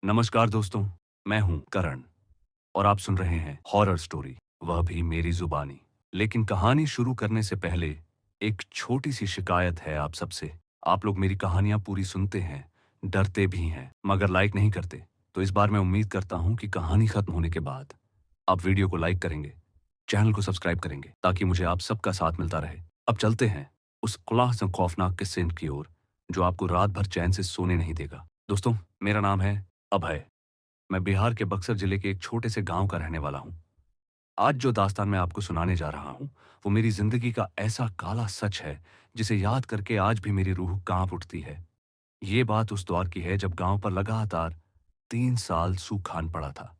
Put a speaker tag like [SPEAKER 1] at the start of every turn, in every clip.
[SPEAKER 1] नमस्कार दोस्तों, मैं हूं करण और आप सुन रहे हैं हॉरर स्टोरी, वह भी मेरी जुबानी। लेकिन कहानी शुरू करने से पहले एक छोटी सी शिकायत है आप सबसे। आप लोग मेरी कहानियां पूरी सुनते हैं, डरते भी हैं, मगर लाइक नहीं करते। तो इस बार मैं उम्मीद करता हूं कि कहानी खत्म होने के बाद आप वीडियो को लाइक करेंगे, चैनल को सब्सक्राइब करेंगे, ताकि मुझे आप सबका साथ मिलता रहे। अब चलते हैं उस खुलास खौफनाक किस्से की ओर जो आपको रात भर चैन से सोने नहीं देगा। दोस्तों, मेरा नाम है अभय। मैं बिहार के बक्सर जिले के एक छोटे से गांव का रहने वाला हूं। आज जो दास्तान मैं आपको सुनाने जा रहा हूं, वो मेरी जिंदगी का ऐसा काला सच है जिसे याद करके आज भी मेरी रूह कांप उठती है। ये बात उस दौर की है जब गांव पर लगातार 3 साल सूखान पड़ा था।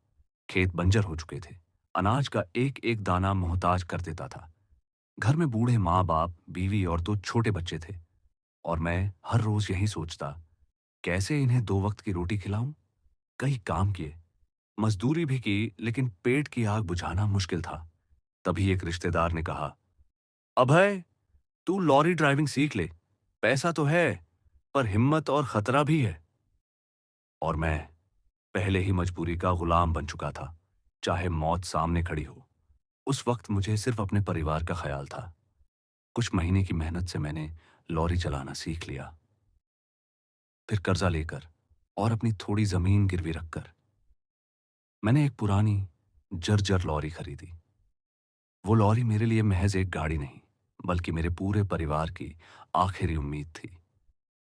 [SPEAKER 1] खेत बंजर हो चुके थे। अनाज का एक एक दाना मोहताज कर देता था। घर में बूढ़े माँ बाप, बीवी और 2 छोटे बच्चे थे। और मैं हर रोज यही सोचता, कैसे इन्हें 2 वक्त की रोटी खिलाऊं। कई काम किए, मजदूरी भी की, लेकिन पेट की आग बुझाना मुश्किल था। तभी एक रिश्तेदार ने कहा, अभय, तू लॉरी ड्राइविंग सीख ले। पैसा तो है, पर हिम्मत और खतरा भी है। और मैं पहले ही मजबूरी का गुलाम बन चुका था, चाहे मौत सामने खड़ी हो। उस वक्त मुझे सिर्फ अपने परिवार का ख्याल था। कुछ महीने की मेहनत से मैंने लॉरी चलाना सीख लिया। फिर कर्जा लेकर और अपनी थोड़ी जमीन गिरवी रखकर मैंने एक पुरानी जर्जर लॉरी खरीदी। वो लॉरी मेरे लिए महज एक गाड़ी नहीं, बल्कि मेरे पूरे परिवार की आखिरी उम्मीद थी।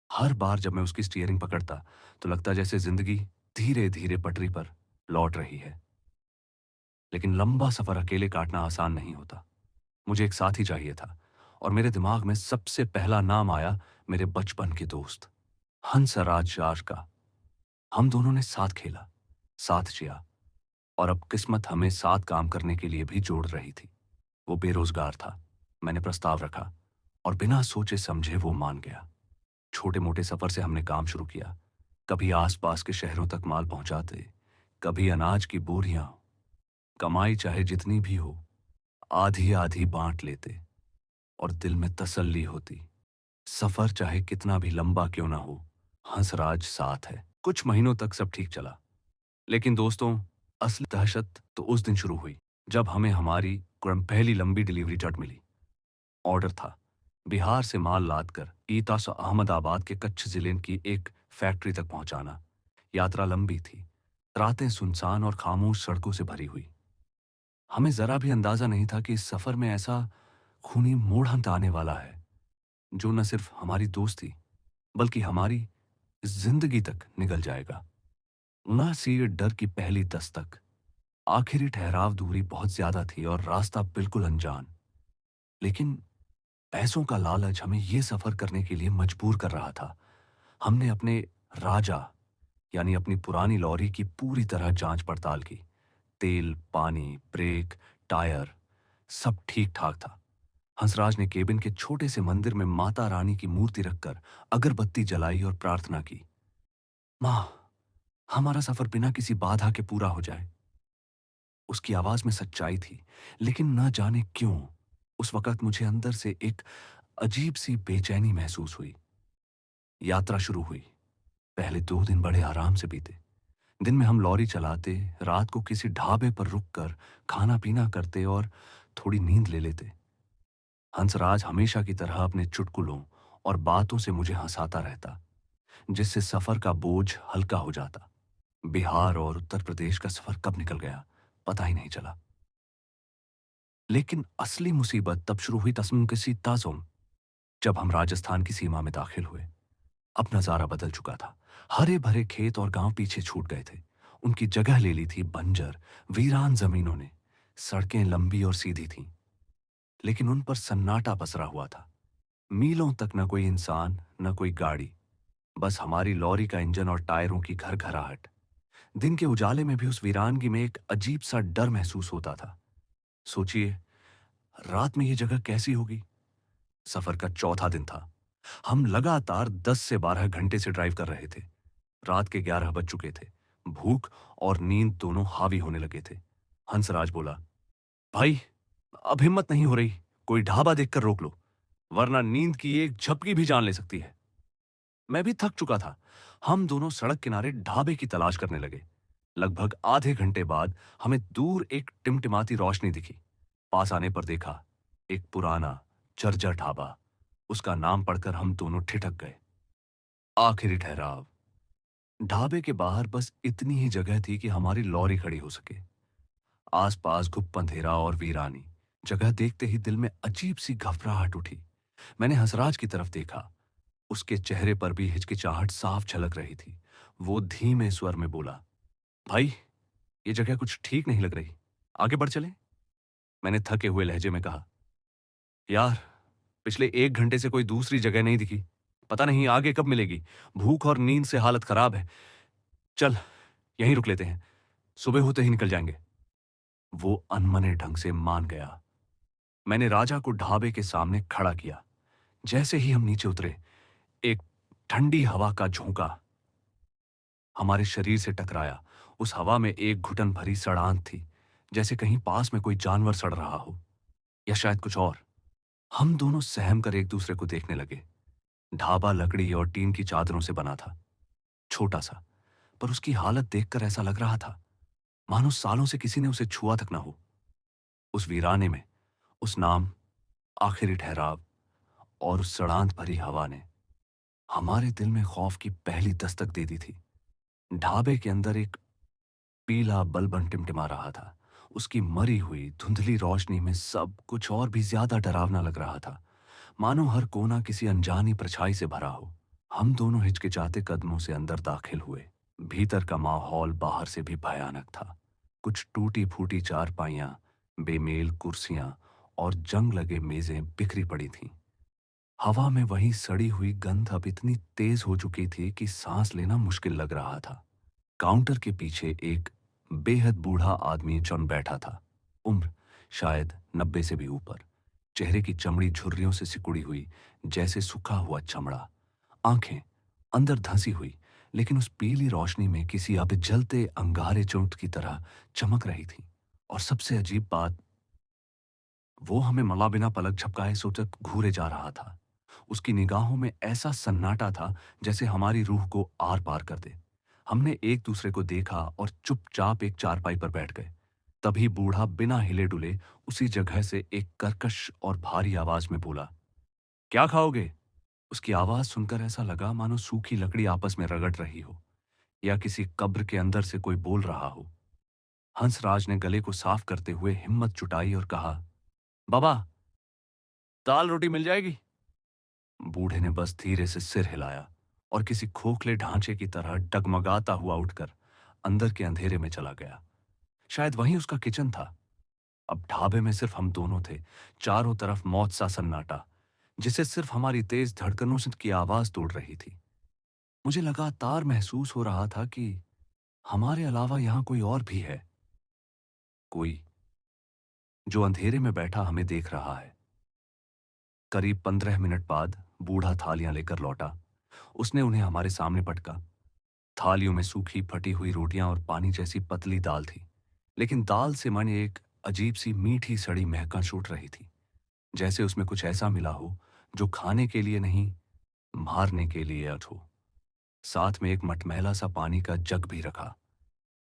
[SPEAKER 1] हर बार जब मैं उसकी स्टीयरिंग पकड़ता, तो लगता जैसे जिंदगी धीरे धीरे पटरी पर लौट रही है। लेकिन लंबा सफर अकेले काटना आसान नहीं होता। मुझे एक साथी चाहिए था, और मेरे दिमाग में सबसे पहला नाम आया मेरे बचपन के दोस्त हंसराज यार का। हम दोनों ने साथ खेला, साथ जिया, और अब किस्मत हमें साथ काम करने के लिए भी जोड़ रही थी। वो बेरोजगार था। मैंने प्रस्ताव रखा, और बिना सोचे समझे वो मान गया। छोटे मोटे सफर से हमने काम शुरू किया। कभी आसपास के शहरों तक माल पहुंचाते, कभी अनाज की बोरियां। कमाई चाहे जितनी भी हो, आधी आधी बांट लेते, और दिल में तसल्ली होती। सफर चाहे कितना भी लंबा क्यों ना हो, हंसराज साथ है। कुछ महीनों तक सब ठीक चला। लेकिन दोस्तों, असली दहशत तो उस दिन शुरू हुई जब हमें हमारी पहली लंबी डिलीवरी जट मिली। ऑर्डर था बिहार से माल लादकर ईता से अहमदाबाद के कच्छ जिले की एक फैक्ट्री तक पहुंचाना। यात्रा लंबी थी, रातें सुनसान और खामोश सड़कों से भरी हुई। हमें जरा भी अंदाजा नहीं था कि इस सफर में ऐसा खूनी मोड़ अंत आने वाला है, जो न सिर्फ हमारी दोस्ती, बल्कि हमारी जिंदगी तक निगल जाएगा। ना सी डर की पहली दस्तक। आखिरी ठहराव दूरी बहुत ज्यादा थी और रास्ता बिल्कुल अनजान। लेकिन पैसों का लालच हमें यह सफर करने के लिए मजबूर कर रहा था। हमने अपने राजा, यानी अपनी पुरानी लॉरी की पूरी तरह जांच पड़ताल की। तेल, पानी, ब्रेक, टायर, सब ठीक ठाक था। हंसराज ने केबिन के छोटे से मंदिर में माता रानी की मूर्ति रखकर अगरबत्ती जलाई और प्रार्थना की, मां, हमारा सफर बिना किसी बाधा के पूरा हो जाए। उसकी आवाज में सच्चाई थी, लेकिन न जाने क्यों उस वक्त मुझे अंदर से एक अजीब सी बेचैनी महसूस हुई। यात्रा शुरू हुई। पहले 2 दिन बड़े आराम से बीते। दिन में हम लॉरी चलाते, रात को किसी ढाबे पर रुककर खाना पीना करते और थोड़ी नींद ले लेते। हंसराज हमेशा की तरह अपने चुटकुलों और बातों से मुझे हंसाता रहता, जिससे सफर का बोझ हल्का हो जाता। बिहार और उत्तर प्रदेश का सफर कब निकल गया, पता ही नहीं चला। लेकिन असली मुसीबत तब शुरू हुई तस्मीम के सी ताजुम, जब हम राजस्थान की सीमा में दाखिल हुए। अब नजारा बदल चुका था। हरे भरे खेत और गांव पीछे छूट गए थे। उनकी जगह ले ली थी बंजर, वीरान जमीनों ने। सड़कें लंबी और सीधी थीं, लेकिन उन पर सन्नाटा पसरा हुआ था। मीलों तक न कोई इंसान, न कोई गाड़ी, बस हमारी लॉरी का इंजन और टायरों की घर घराहट। दिन के उजाले में भी उस वीरानगी में एक अजीब सा डर महसूस होता था। सोचिए, रात में ये जगह कैसी होगी। सफर का चौथा दिन था। हम लगातार 10 से 12 घंटे से ड्राइव कर रहे थे। रात के 11 बज चुके थे। भूख और नींद दोनों हावी होने लगे थे। हंसराज बोला, भाई, अब हिम्मत नहीं हो रही। कोई ढाबा देखकर रोक लो, वरना नींद की एक झपकी भी जान ले सकती है। मैं भी थक चुका था। हम दोनों सड़क किनारे ढाबे की तलाश करने लगे। लगभग आधे घंटे बाद हमें दूर एक टिमटिमाती रोशनी दिखी। पास आने पर देखा, एक पुराना जर्जर ढाबा। उसका नाम पढ़कर हम दोनों ठिठक गए। आखिरी ठहराव। ढाबे के बाहर बस इतनी ही जगह थी कि हमारी लॉरी खड़ी हो सके। आसपास गुप्त अंधेरा और वीरानी। जगह देखते ही दिल में अजीब सी घबराहट उठी। मैंने हंसराज की तरफ देखा। उसके चेहरे पर भी हिचकिचाहट साफ झलक रही थी। वो धीमे स्वर में बोला, भाई, ये जगह कुछ ठीक नहीं लग रही। आगे बढ़ चले? मैंने थके हुए लहजे में कहा, यार, पिछले 1 घंटे से कोई दूसरी जगह नहीं दिखी। पता नहीं आगे कब मिलेगी। भूख और नींद से हालत खराब है। चल, यहीं रुक लेते हैं। सुबह होते ही निकल जाएंगे। वो अनमने ढंग से मान गया। मैंने राजा को ढाबे के सामने खड़ा किया। जैसे ही हम नीचे उतरे, एक ठंडी हवा का झोंका हमारे शरीर से टकराया। उस हवा में एक घुटन भरी सड़ांत थी, जैसे कहीं पास में कोई जानवर सड़ रहा हो, या शायद कुछ और। हम दोनों सहम कर एक दूसरे को देखने लगे। ढाबा लकड़ी और टीन की चादरों से बना था, छोटा सा, पर उसकी हालत देखकर ऐसा लग रहा था मानो सालों से किसी ने उसे छुआ तक ना हो। उस वीराने में उस नाम, आखिरी ठहराव और उस सड़ांत भरी हवा ने हमारे दिल में खौफ की पहली दस्तक दे दी थी। ढाबे के अंदर एक पीला बल्ब टिमटिमा रहा था। उसकी मरी हुई धुंधली रोशनी में सब कुछ और भी ज्यादा डरावना लग रहा था, मानो हर कोना किसी अनजानी परछाई से भरा हो। हम दोनों हिचकिचाते कदमों से अंदर दाखिल हुए। भीतर का माहौल बाहर से भी भयानक था। कुछ टूटी फूटी चारपाइयां, बेमेल कुर्सियां और जंग लगे मेजें बिखरी पड़ी थीं। हवा में वही सड़ी हुई गंध अब इतनी तेज हो चुकी थी कि सांस लेना मुश्किल लग रहा था। काउंटर के पीछे एक बेहद बूढ़ा आदमी चुन बैठा था। उम्र शायद 90 से भी ऊपर। चेहरे की चमड़ी झुर्रियों से सिकुड़ी हुई, जैसे सूखा हुआ चमड़ा। आंखें अंदर धंसी हुई, लेकिन उस पीली रोशनी में किसी अब जलते अंगारे चोट की तरह चमक रही थी। और सबसे अजीब बात, वो हमें मला बिना पलक झपकाए सोचक घूरे जा रहा था। उसकी निगाहों में ऐसा सन्नाटा था जैसे हमारी रूह को आर पार कर दे। हमने एक दूसरे को देखा और चुपचाप एक चारपाई पर बैठ गए। तभी बूढ़ा बिना हिले डुले उसी जगह से एक कर्कश और भारी आवाज में बोला, क्या खाओगे? उसकी आवाज सुनकर ऐसा लगा मानो सूखी लकड़ी आपस में रगड़ रही हो, या किसी कब्र के अंदर से कोई बोल रहा हो। हंसराज ने गले को साफ करते हुए हिम्मत जुटाई और कहा, बाबा, दाल रोटी मिल जाएगी? बूढ़े ने बस धीरे से सिर हिलाया और किसी खोखले ढांचे की तरह डगमगाता हुआ उठकर अंदर के अंधेरे में चला गया। शायद वहीं उसका किचन था। अब ढाबे में सिर्फ हम दोनों थे। चारों तरफ मौत सा सन्नाटा, जिसे सिर्फ हमारी तेज धड़कनों से की आवाज तोड़ रही थी। मुझे लगातार महसूस हो रहा था कि हमारे अलावा यहां कोई और भी है, कोई जो अंधेरे में बैठा हमें देख रहा है। करीब 15 मिनट बाद बूढ़ा थालियां लेकर लौटा। उसने उन्हें हमारे सामने पटका। थालियों में सूखी फटी हुई रोटियां और पानी जैसी पतली दाल थी, लेकिन दाल से माने एक अजीब सी मीठी सड़ी महक छूट रही थी, जैसे उसमें कुछ ऐसा मिला हो जो खाने के लिए नहीं, मारने के लिए अटो। साथ में एक मटमैला सा पानी का जग भी रखा।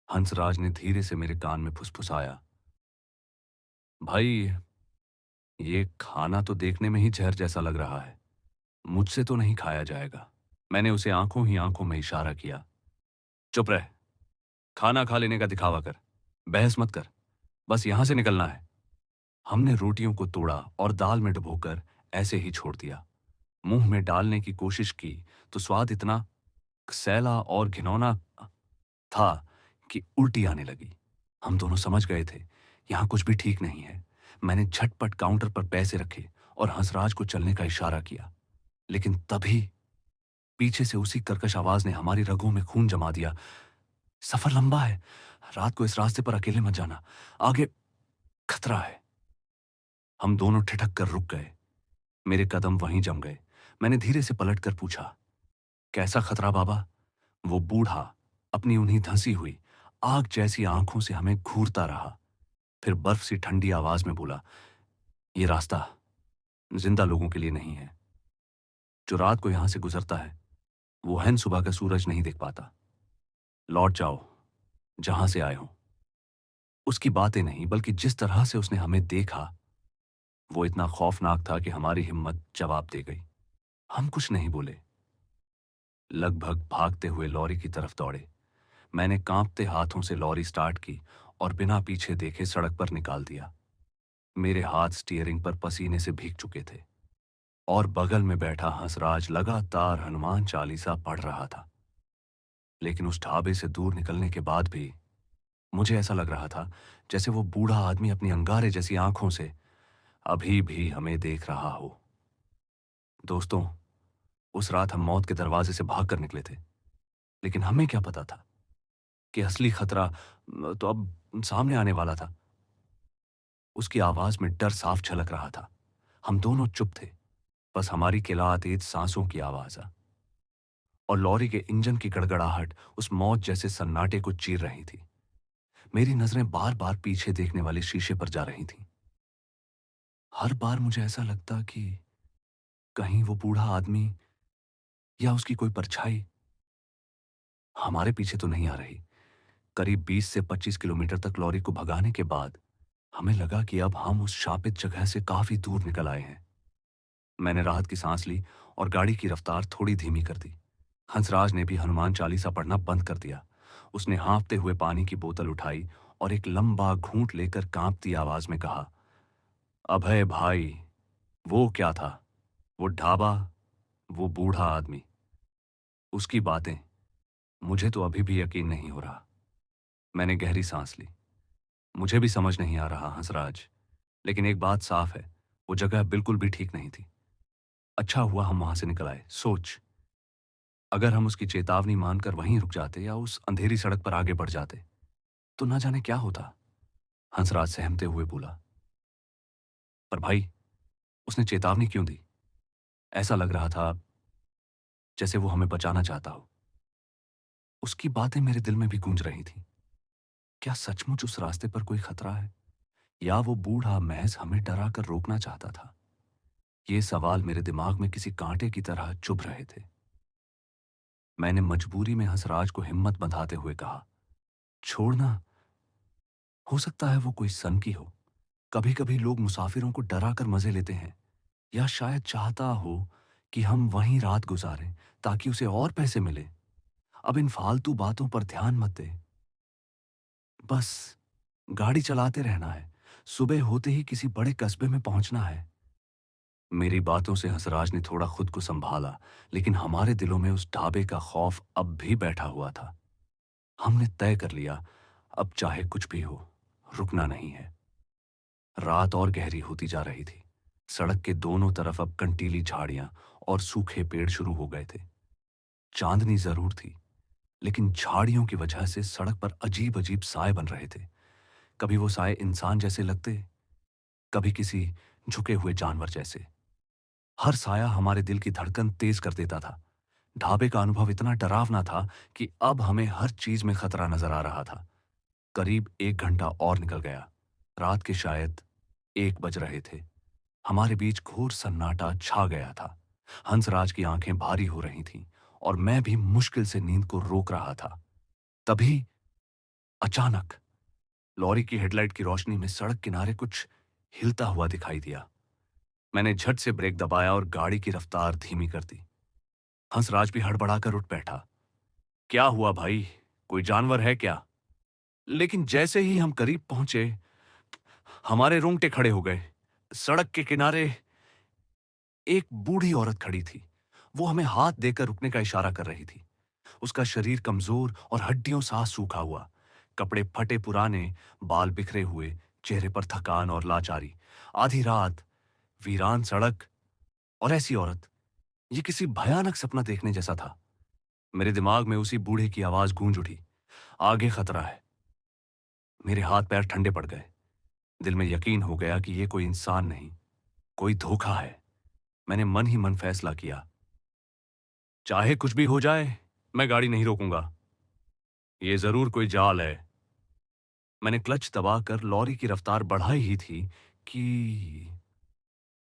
[SPEAKER 1] हंसराज ने धीरे से मेरे कान में फुसफुसाया, भाई, ये खाना तो देखने में ही जहर जैसा लग रहा है। मुझसे तो नहीं खाया जाएगा। मैंने उसे आंखों ही आंखों में इशारा किया। चुप रह, खाना खा लेने का दिखावा कर, बहस मत कर, बस यहां से निकलना है। हमने रोटियों को तोड़ा और दाल में डुबोकर ऐसे ही छोड़ दिया। मुंह में डालने की कोशिश की तो स्वाद इतना सैला और घिनौना था कि उल्टी आने लगी। हम दोनों समझ गए थे यहां कुछ भी ठीक नहीं है। मैंने झटपट काउंटर पर पैसे रखे और हंसराज को चलने का इशारा किया, लेकिन तभी पीछे से उसी कर्कश आवाज ने हमारी रगों में खून जमा दिया। सफर लंबा है, रात को इस रास्ते पर अकेले मत जाना, आगे खतरा है। हम दोनों ठिठक कर रुक गए। मेरे कदम वहीं जम गए। मैंने धीरे से पलटकर पूछा, कैसा खतरा बाबा? वो बूढ़ा अपनी उन्हीं धंसी हुई आग जैसी आंखों से हमें घूरता रहा। फिर बर्फ सी ठंडी आवाज में बोला, ये रास्ता जिंदा लोगों के लिए नहीं है। जो रात को यहां से गुजरता है वो हन सुबह का सूरज नहीं देख पाता। लौट जाओ जहां से आए हो। उसकी बातें नहीं, बल्कि जिस तरह से उसने हमें देखा, वो इतना खौफनाक था कि हमारी हिम्मत जवाब दे गई। हम कुछ नहीं बोले, लगभग भागते हुए लॉरी की तरफ दौड़े। मैंने कांपते हाथों से लॉरी स्टार्ट की और बिना पीछे देखे सड़क पर निकाल दिया। मेरे हाथ स्टीयरिंग पर पसीने से भीग चुके थे और बगल में बैठा हंसराज लगातार हनुमान चालीसा पढ़ रहा था। लेकिन उस ढाबे से दूर निकलने के बाद भी मुझे ऐसा लग रहा था जैसे वो बूढ़ा आदमी अपनी अंगारे जैसी आंखों से अभी भी हमें देख रहा हो। दोस्तों, उस रात हम मौत के दरवाजे से भाग कर निकले थे, लेकिन हमें क्या पता था कि असली खतरा तो अब सामने आने वाला था। उसकी आवाज में डर साफ झलक रहा था। हम दोनों चुप थे, बस हमारी किलातेज सांसों की आवाज और लॉरी के इंजन की गड़गड़ाहट उस मौत जैसे सन्नाटे को चीर रही थी। मेरी नजरें बार बार पीछे देखने वाले शीशे पर जा रही थीं। हर बार मुझे ऐसा लगता कि कहीं वो बूढ़ा आदमी या उसकी कोई परछाई हमारे पीछे तो नहीं आ रही। करीब 20 से 25 किलोमीटर तक लॉरी को भगाने के बाद हमें लगा कि अब हम उस शापित जगह से काफी दूर निकल आए हैं। मैंने राहत की सांस ली और गाड़ी की रफ्तार थोड़ी धीमी कर दी। हंसराज ने भी हनुमान चालीसा पढ़ना बंद कर दिया। उसने हाँफते हुए पानी की बोतल उठाई और एक लंबा घूंट लेकर कांपती आवाज में कहा, अभय भाई, वो क्या था? वो ढाबा, वो बूढ़ा आदमी, उसकी बातें, मुझे तो अभी भी यकीन नहीं हो रहा। मैंने गहरी सांस ली। मुझे भी समझ नहीं आ रहा हंसराज, लेकिन एक बात साफ है, वो जगह बिल्कुल भी ठीक नहीं थी। अच्छा हुआ हम वहां से निकल आए। सोच, अगर हम उसकी चेतावनी मानकर वहीं रुक जाते या उस अंधेरी सड़क पर आगे बढ़ जाते, तो ना जाने क्या होता। हंसराज सहमते हुए बोला, पर भाई, उसने चेतावनी क्यों दी? ऐसा लग रहा था जैसे वो हमें बचाना चाहता हो। उसकी बातें मेरे दिल में भी गूंज रही थीं। क्या सचमुच उस रास्ते पर कोई खतरा है, या वो बूढ़ा महज हमें डरा कर रोकना चाहता था? ये सवाल मेरे दिमाग में किसी कांटे की तरह चुभ रहे थे। मैंने मजबूरी में हंसराज को हिम्मत बंधाते हुए कहा, छोड़ना, हो सकता है वो कोई सनकी हो। कभी कभी लोग मुसाफिरों को डरा कर मजे लेते हैं, या शायद चाहता हो कि हम वहीं रात गुजारें ताकि उसे और पैसे मिले। अब इन फालतू बातों पर ध्यान मत दे, बस गाड़ी चलाते रहना है। सुबह होते ही किसी बड़े कस्बे में पहुंचना है। मेरी बातों से हंसराज ने थोड़ा खुद को संभाला, लेकिन हमारे दिलों में उस ढाबे का खौफ अब भी बैठा हुआ था। हमने तय कर लिया, अब चाहे कुछ भी हो, रुकना नहीं है। रात और गहरी होती जा रही थी। सड़क के दोनों तरफ अब कंटीली झाड़ियां और सूखे पेड़ शुरू हो गए थे। चांदनी जरूर थी, लेकिन झाड़ियों की वजह से सड़क पर अजीब अजीब साए बन रहे थे। कभी वो साए इंसान जैसे लगते, कभी किसी झुके हुए जानवर जैसे। हर साया हमारे दिल की धड़कन तेज कर देता था। ढाबे का अनुभव इतना डरावना था कि अब हमें हर चीज में खतरा नजर आ रहा था। करीब 1 घंटा और निकल गया। रात के शायद 1 बज रहे थे। हमारे बीच घोर सन्नाटा छा गया था। हंसराज की आंखें भारी हो रही थीं और मैं भी मुश्किल से नींद को रोक रहा था। तभी अचानक लॉरी की हेडलाइट की रोशनी में सड़क किनारे कुछ हिलता हुआ दिखाई दिया। मैंने झट से ब्रेक दबाया और गाड़ी की रफ्तार धीमी कर दी। हंसराज भी हड़बड़ाकर उठ बैठा। क्या हुआ भाई, कोई जानवर है क्या? लेकिन जैसे ही हम करीब पहुंचे, हमारे रोंगटे खड़े हो गए। सड़क के किनारे एक बूढ़ी औरत खड़ी थी। वो हमें हाथ देकर रुकने का इशारा कर रही थी। उसका शरीर कमजोर और हड्डियों सा सूखा हुआ, कपड़े फटे पुराने, बाल बिखरे हुए, चेहरे पर थकान और लाचारी। आधी रात, वीरान सड़क और ऐसी औरत, ये किसी भयानक सपना देखने जैसा था। मेरे दिमाग में उसी बूढ़े की आवाज गूंज उठी, आगे खतरा है। मेरे हाथ पैर ठंडे पड़ गए। दिल में यकीन हो गया कि ये कोई इंसान नहीं, कोई धोखा है। मैंने मन ही मन फैसला किया, चाहे कुछ भी हो जाए, मैं गाड़ी नहीं रोकूंगा। ये जरूर कोई जाल है। मैंने क्लच दबाकर लॉरी की रफ्तार बढ़ाई ही थी कि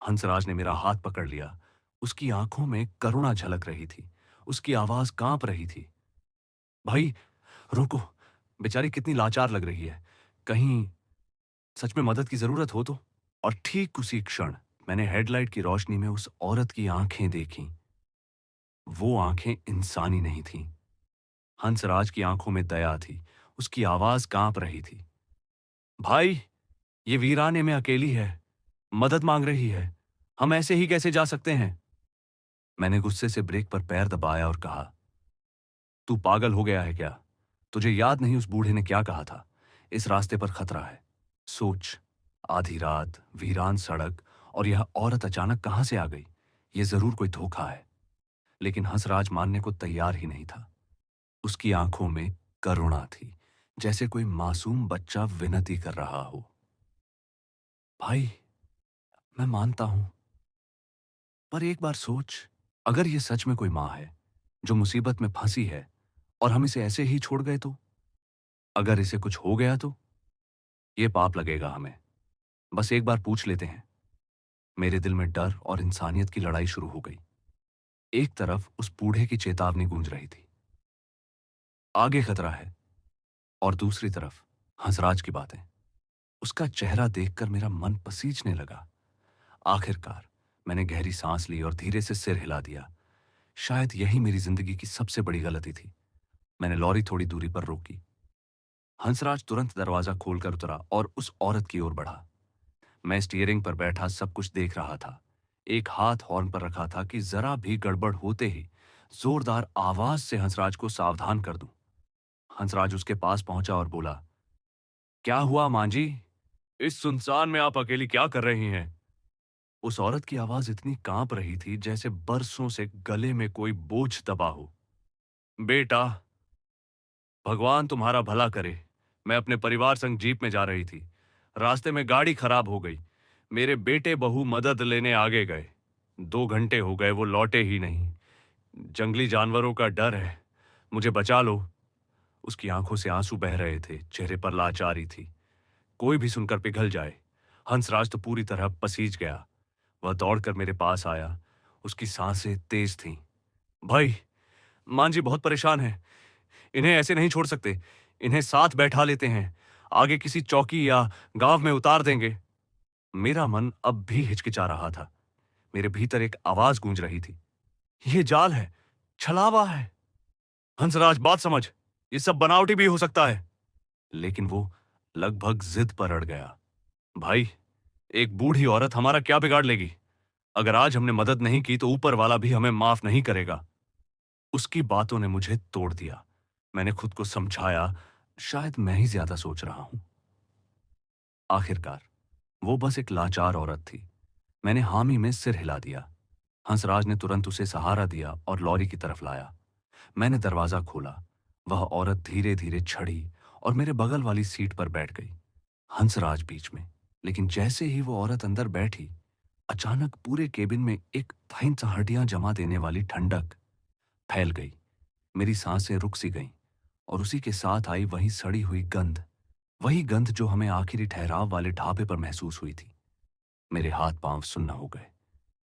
[SPEAKER 1] हंसराज ने मेरा हाथ पकड़ लिया। उसकी आंखों में करुणा झलक रही थी उसकी आवाज कांप रही थी। भाई, रुको, बेचारी कितनी लाचार लग रही है, कहीं सच में मदद की जरूरत हो तो। और ठीक उसी क्षण मैंने हेडलाइट की रोशनी में उस औरत की आंखें देखी। वो आंखें इंसानी नहीं थीं। हंसराज की आंखों में दया थी, उसकी आवाज कांप रही थी। भाई, ये वीराने में अकेली है, मदद मांग रही है, हम ऐसे ही कैसे जा सकते हैं? मैंने गुस्से से ब्रेक पर पैर दबाया और कहा, तू पागल हो गया है क्या? तुझे याद नहीं उस बूढ़े ने क्या कहा था? इस रास्ते पर खतरा है। सोच, आधी रात, वीरान सड़क, और यह औरत अचानक कहां से आ गई? यह जरूर कोई धोखा है। लेकिन हंसराज मानने को तैयार ही नहीं था। उसकी आंखों में करुणा थी, जैसे कोई मासूम बच्चा विनती कर रहा हो। भाई, मैं मानता हूं, पर एक बार सोच, अगर ये सच में कोई मां है जो मुसीबत में फंसी है और हम इसे ऐसे ही छोड़ गए तो? अगर इसे कुछ हो गया तो? ये पाप लगेगा हमें। बस एक बार पूछ लेते हैं। मेरे दिल में डर और इंसानियत की लड़ाई शुरू हो गई। एक तरफ उस बूढ़े की चेतावनी गूंज रही थी, आगे खतरा है, और दूसरी तरफ हंसराज की बातें। उसका चेहरा देखकर मेरा मन पसीजने लगा। आखिरकार मैंने गहरी सांस ली और धीरे से सिर हिला दिया। शायद यही मेरी जिंदगी की सबसे बड़ी गलती थी। मैंने लॉरी थोड़ी दूरी पर रोकी। हंसराज तुरंत दरवाजा खोलकर उतरा और उस औरत की ओर बढ़ा। मैं स्टीयरिंग पर बैठा सब कुछ देख रहा था। एक हाथ हॉर्न पर रखा था कि जरा भी गड़बड़ होते ही जोरदार आवाज से हंसराज को सावधान कर दूं। हंसराज उसके पास पहुंचा और बोला, क्या हुआ मां जी? इस सुनसान में आप अकेली क्या कर रही हैं? उस औरत की आवाज इतनी कांप रही थी जैसे बरसों से गले में कोई बोझ दबा हो। बेटा, भगवान तुम्हारा भला करे। मैं अपने परिवार संग जीप में जा रही थी। रास्ते में गाड़ी खराब हो गई। मेरे बेटे बहू मदद लेने आगे गए। 2 घंटे हो गए, वो लौटे ही नहीं। जंगली जानवरों का डर है, मुझे बचा लो। उसकी आंखों से आंसू बह रहे थे, चेहरे पर लाचारी थी। कोई भी सुनकर पिघल जाए। हंसराज तो पूरी तरह पसीज गया। वह दौड़कर मेरे पास आया। उसकी सांसें तेज थीं। भाई, मां जी बहुत परेशान है, इन्हें ऐसे नहीं छोड़ सकते। इन्हें साथ बैठा लेते हैं, आगे किसी चौकी या गांव में उतार देंगे। मेरा मन अब भी हिचकिचा रहा था। मेरे भीतर एक आवाज गूंज रही थी, यह जाल है, छलावा है। हंसराज, बात समझ, ये सब बनावटी भी हो सकता है। लेकिन वो लगभग जिद पर अड़ गया। भाई, एक बूढ़ी औरत हमारा क्या बिगाड़ लेगी? अगर आज हमने मदद नहीं की तो ऊपर वाला भी हमें माफ नहीं करेगा। उसकी बातों ने मुझे तोड़ दिया। मैंने खुद को समझाया, शायद मैं ही ज्यादा सोच रहा हूं। आखिरकार वो बस एक लाचार औरत थी। मैंने हामी में सिर हिला दिया। हंसराज ने तुरंत उसे सहारा दिया और लॉरी की तरफ लाया। मैंने दरवाजा खोला। वह औरत धीरे धीरे चढ़ी और मेरे बगल वाली सीट पर बैठ गई, हंसराज बीच में। लेकिन जैसे ही वो औरत अंदर बैठी, अचानक पूरे केबिन में एक हड्डियां जमा देने वाली ठंडक फैल गई। मेरी सांसें रुक सी गईं और उसी के साथ आई वही सड़ी हुई गंध, वही गंध जो हमें आखिरी ठहराव वाले ढाबे पर महसूस हुई थी। मेरे हाथ पांव सुन्न हो गए।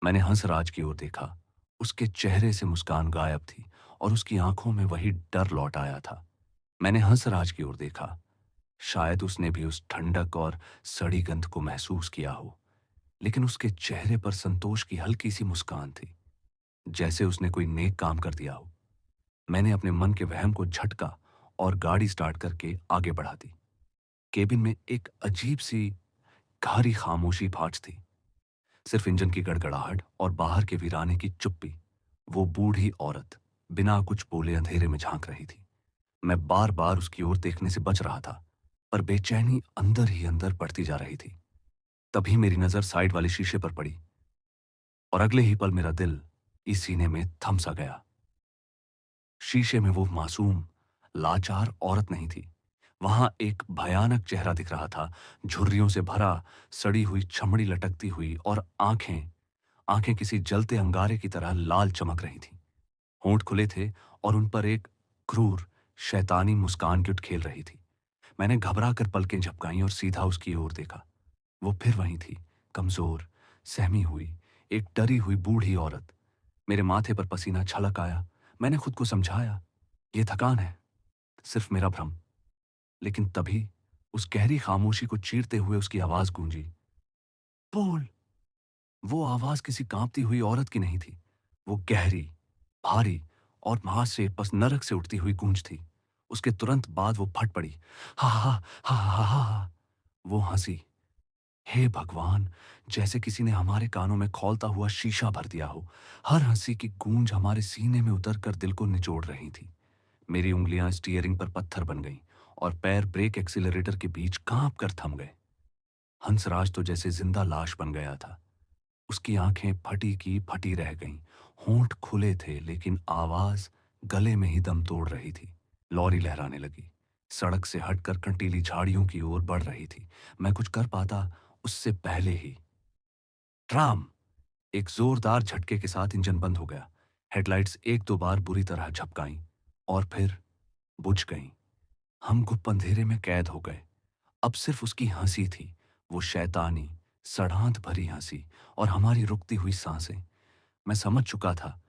[SPEAKER 1] मैंने हंसराज की ओर देखा। उसके चेहरे से मुस्कान गायब थी और उसकी आंखों में वही डर लौट आया था। मैंने हंसराज की ओर देखा। शायद उसने भी उस ठंडक और सड़ी गंध को महसूस किया हो, लेकिन उसके चेहरे पर संतोष की हल्की सी मुस्कान थी, जैसे उसने कोई नेक काम कर दिया हो। मैंने अपने मन के वहम को झटका और गाड़ी स्टार्ट करके आगे बढ़ा दी। केबिन में एक अजीब सी गहरी खामोशी फाच थी। सिर्फ इंजन की गड़गड़ाहट और बाहर के वीराने की चुप्पी। वो बूढ़ी औरत बिना कुछ बोले अंधेरे में झांक रही थी। मैं बार बार उसकी ओर देखने से बच रहा था, पर बेचैनी अंदर ही अंदर बढ़ती जा रही थी। तभी मेरी नजर साइड वाले शीशे पर पड़ी और अगले ही पल मेरा दिल इस सीने में थम सा गया। शीशे में वो मासूम, लाचार औरत नहीं थी। वहां एक भयानक चेहरा दिख रहा था, झुर्रियों से भरा, सड़ी हुई चमड़ी लटकती हुई, और आंखें आंखें किसी जलते अंगारे की तरह लाल चमक रही थीं। होंठ खुले थे और उन पर एक क्रूर, शैतानी मुस्कान की खेल रही थी। मैंने घबरा कर पलकें झपकाईं और सीधा उसकी ओर देखा। वो फिर वहीं थी, कमजोर, सहमी हुई, एक डरी हुई बूढ़ी औरत। मेरे माथे पर पसीना छलक आया। मैंने खुद को समझाया, ये थकान है, सिर्फ मेरा भ्रम। लेकिन तभी उस गहरी खामोशी को चीरते हुए उसकी आवाज गूंजी, बोल। वो आवाज किसी कांपती हुई औरत की नहीं थी। वो गहरी, भारी और वहां से बस नरक से उठती हुई गूंज थी। उसके तुरंत बाद वो फट पड़ी, हा हा हा हा हा हा। वो हंसी, हे भगवान, जैसे किसी ने हमारे कानों में खौलता हुआ शीशा भर दिया हो। हर हंसी की गूंज हमारे सीने में उतरकर दिल को निचोड़ रही थी। मेरी उंगलियां स्टीयरिंग पर पत्थर बन गईं और पैर ब्रेक एक्सीलरेटर के बीच कांप कर थम गए। हंसराज तो जैसे जिंदा लाश बन गया था। उसकी आंखें फटी की फटी रह गईं, होंठ खुले थे लेकिन आवाज गले में ही दम तोड़ रही थी। लॉरी लहराने लगी, सड़क से हटकर कंटीली झाड़ियों की ओर बढ़ रही थी। मैं कुछ कर पाता उससे पहले ही ट्राम एक जोरदार झटके के साथ इंजन बंद हो गया। हेडलाइट्स एक दो बार बुरी तरह झपकाईं और फिर बुझ गईं। हम गुप्त अंधेरे में कैद हो गए। अब सिर्फ उसकी हंसी थी, वो शैतानी, सड़ांध भरी हंसी और हमारी रुकती हुई सांसें। मैं समझ चुका था,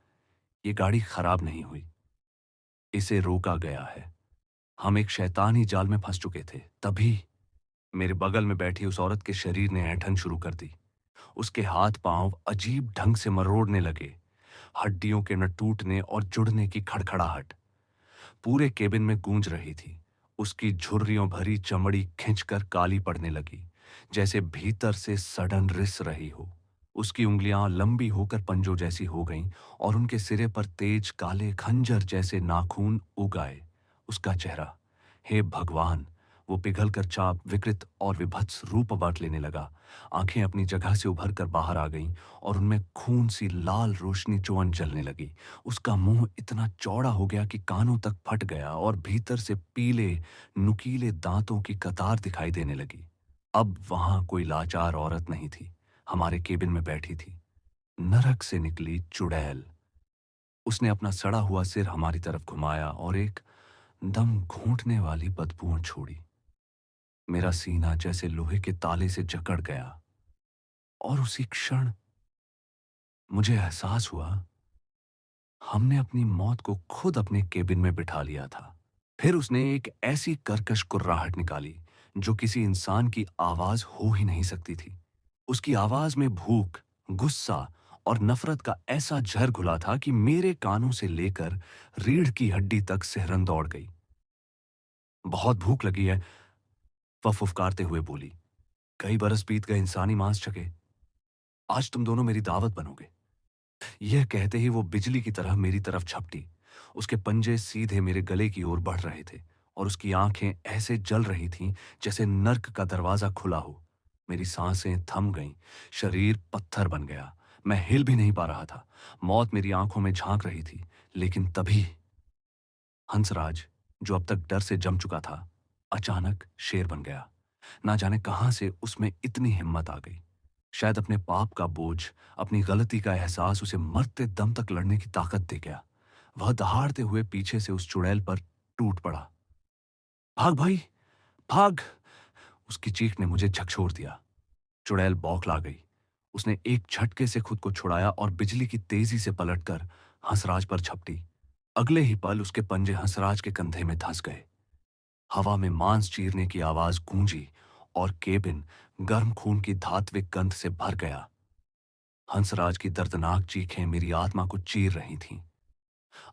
[SPEAKER 1] ये गाड़ी खराब नहीं हुई, इसे रोका गया है। हम एक शैतानी जाल में फंस चुके थे। तभी मेरे बगल में बैठी उस औरत के शरीर ने ऐंठन शुरू कर दी। उसके हाथ पांव अजीब ढंग से मरोड़ने लगे, हड्डियों के न टूटने और जुड़ने की खड़खड़ाहट पूरे केबिन में गूंज रही थी। उसकी झुर्रियों भरी चमड़ी खिंचकर काली पड़ने लगी, जैसे भीतर से सडन रिस रही हो। उसकी उंगलियां लंबी होकर पंजों जैसी हो गईं और उनके सिरे पर तेज काले खंजर जैसे नाखून उग आए। उसका चेहरा, हे भगवान, वो पिघलकर चाप विकृत और विभत्स रूप बांट लेने लगा। आंखें अपनी जगह से उभर कर बाहर आ गईं और उनमें खून सी लाल रोशनी चौन जलने लगी। उसका मुंह इतना चौड़ा हो गया कि कानों तक फट गया और भीतर से पीले नुकीले दांतों की कतार दिखाई देने लगी। अब वहां कोई लाचार औरत नहीं थी, हमारे केबिन में बैठी थी नरक से निकली चुड़ैल। उसने अपना सड़ा हुआ सिर हमारी तरफ घुमाया और एक दम घूंटने वाली बदबू छोड़ी। मेरा सीना जैसे लोहे के ताले से जकड़ गया और उसी क्षण मुझे एहसास हुआ, हमने अपनी मौत को खुद अपने केबिन में बिठा लिया था। फिर उसने एक ऐसी कर्कश कुर्राहट निकाली जो किसी इंसान की आवाज हो ही नहीं सकती थी। उसकी आवाज में भूख, गुस्सा और नफरत का ऐसा जहर घुला था कि मेरे कानों से लेकर रीढ़ की हड्डी तक सिहरन दौड़ गई। बहुत भूख लगी है, वह फुफकारते हुए बोली। कई बरस बीत गए इंसानी मांस चखे, आज तुम दोनों मेरी दावत बनोगे। यह कहते ही वो बिजली की तरह मेरी तरफ झपटी। उसके पंजे सीधे मेरे गले की ओर बढ़ रहे थे और उसकी आंखें ऐसे जल रही थीं जैसे नर्क का दरवाजा खुला हो। मेरी सांसें थम गईं, शरीर पत्थर बन गया। मैं हिल भी नहीं पा रहा था। मौत मेरी आंखों में झांक रही थी। लेकिन तभी हंसराज, जो अब तक डर से जम चुका था, अचानक शेर बन गया। ना जाने कहां से उसमें इतनी हिम्मत आ गई। शायद अपने पाप का बोझ, अपनी गलती का एहसास उसे मरते दम तक लड़ने की ताकत दे गया। वह दहाड़ते हुए पीछे से उस चुड़ैल पर टूट पड़ा। भाग भाई, भाग! उसकी चीख ने मुझे झकझोर दिया। चुड़ैल बौखला गई। उसने एक झटके से खुद को छुड़ाया और बिजली की तेजी से पलटकर हंसराज पर झपटी। अगले ही पल उसके पंजे हंसराज के कंधे में धंस गए। हवा में मांस चीरने की आवाज गूंजी और केबिन गर्म खून की धात्विक गंध से भर गया। हंसराज की दर्दनाक चीखें मेरी आत्मा को चीर रही थीं।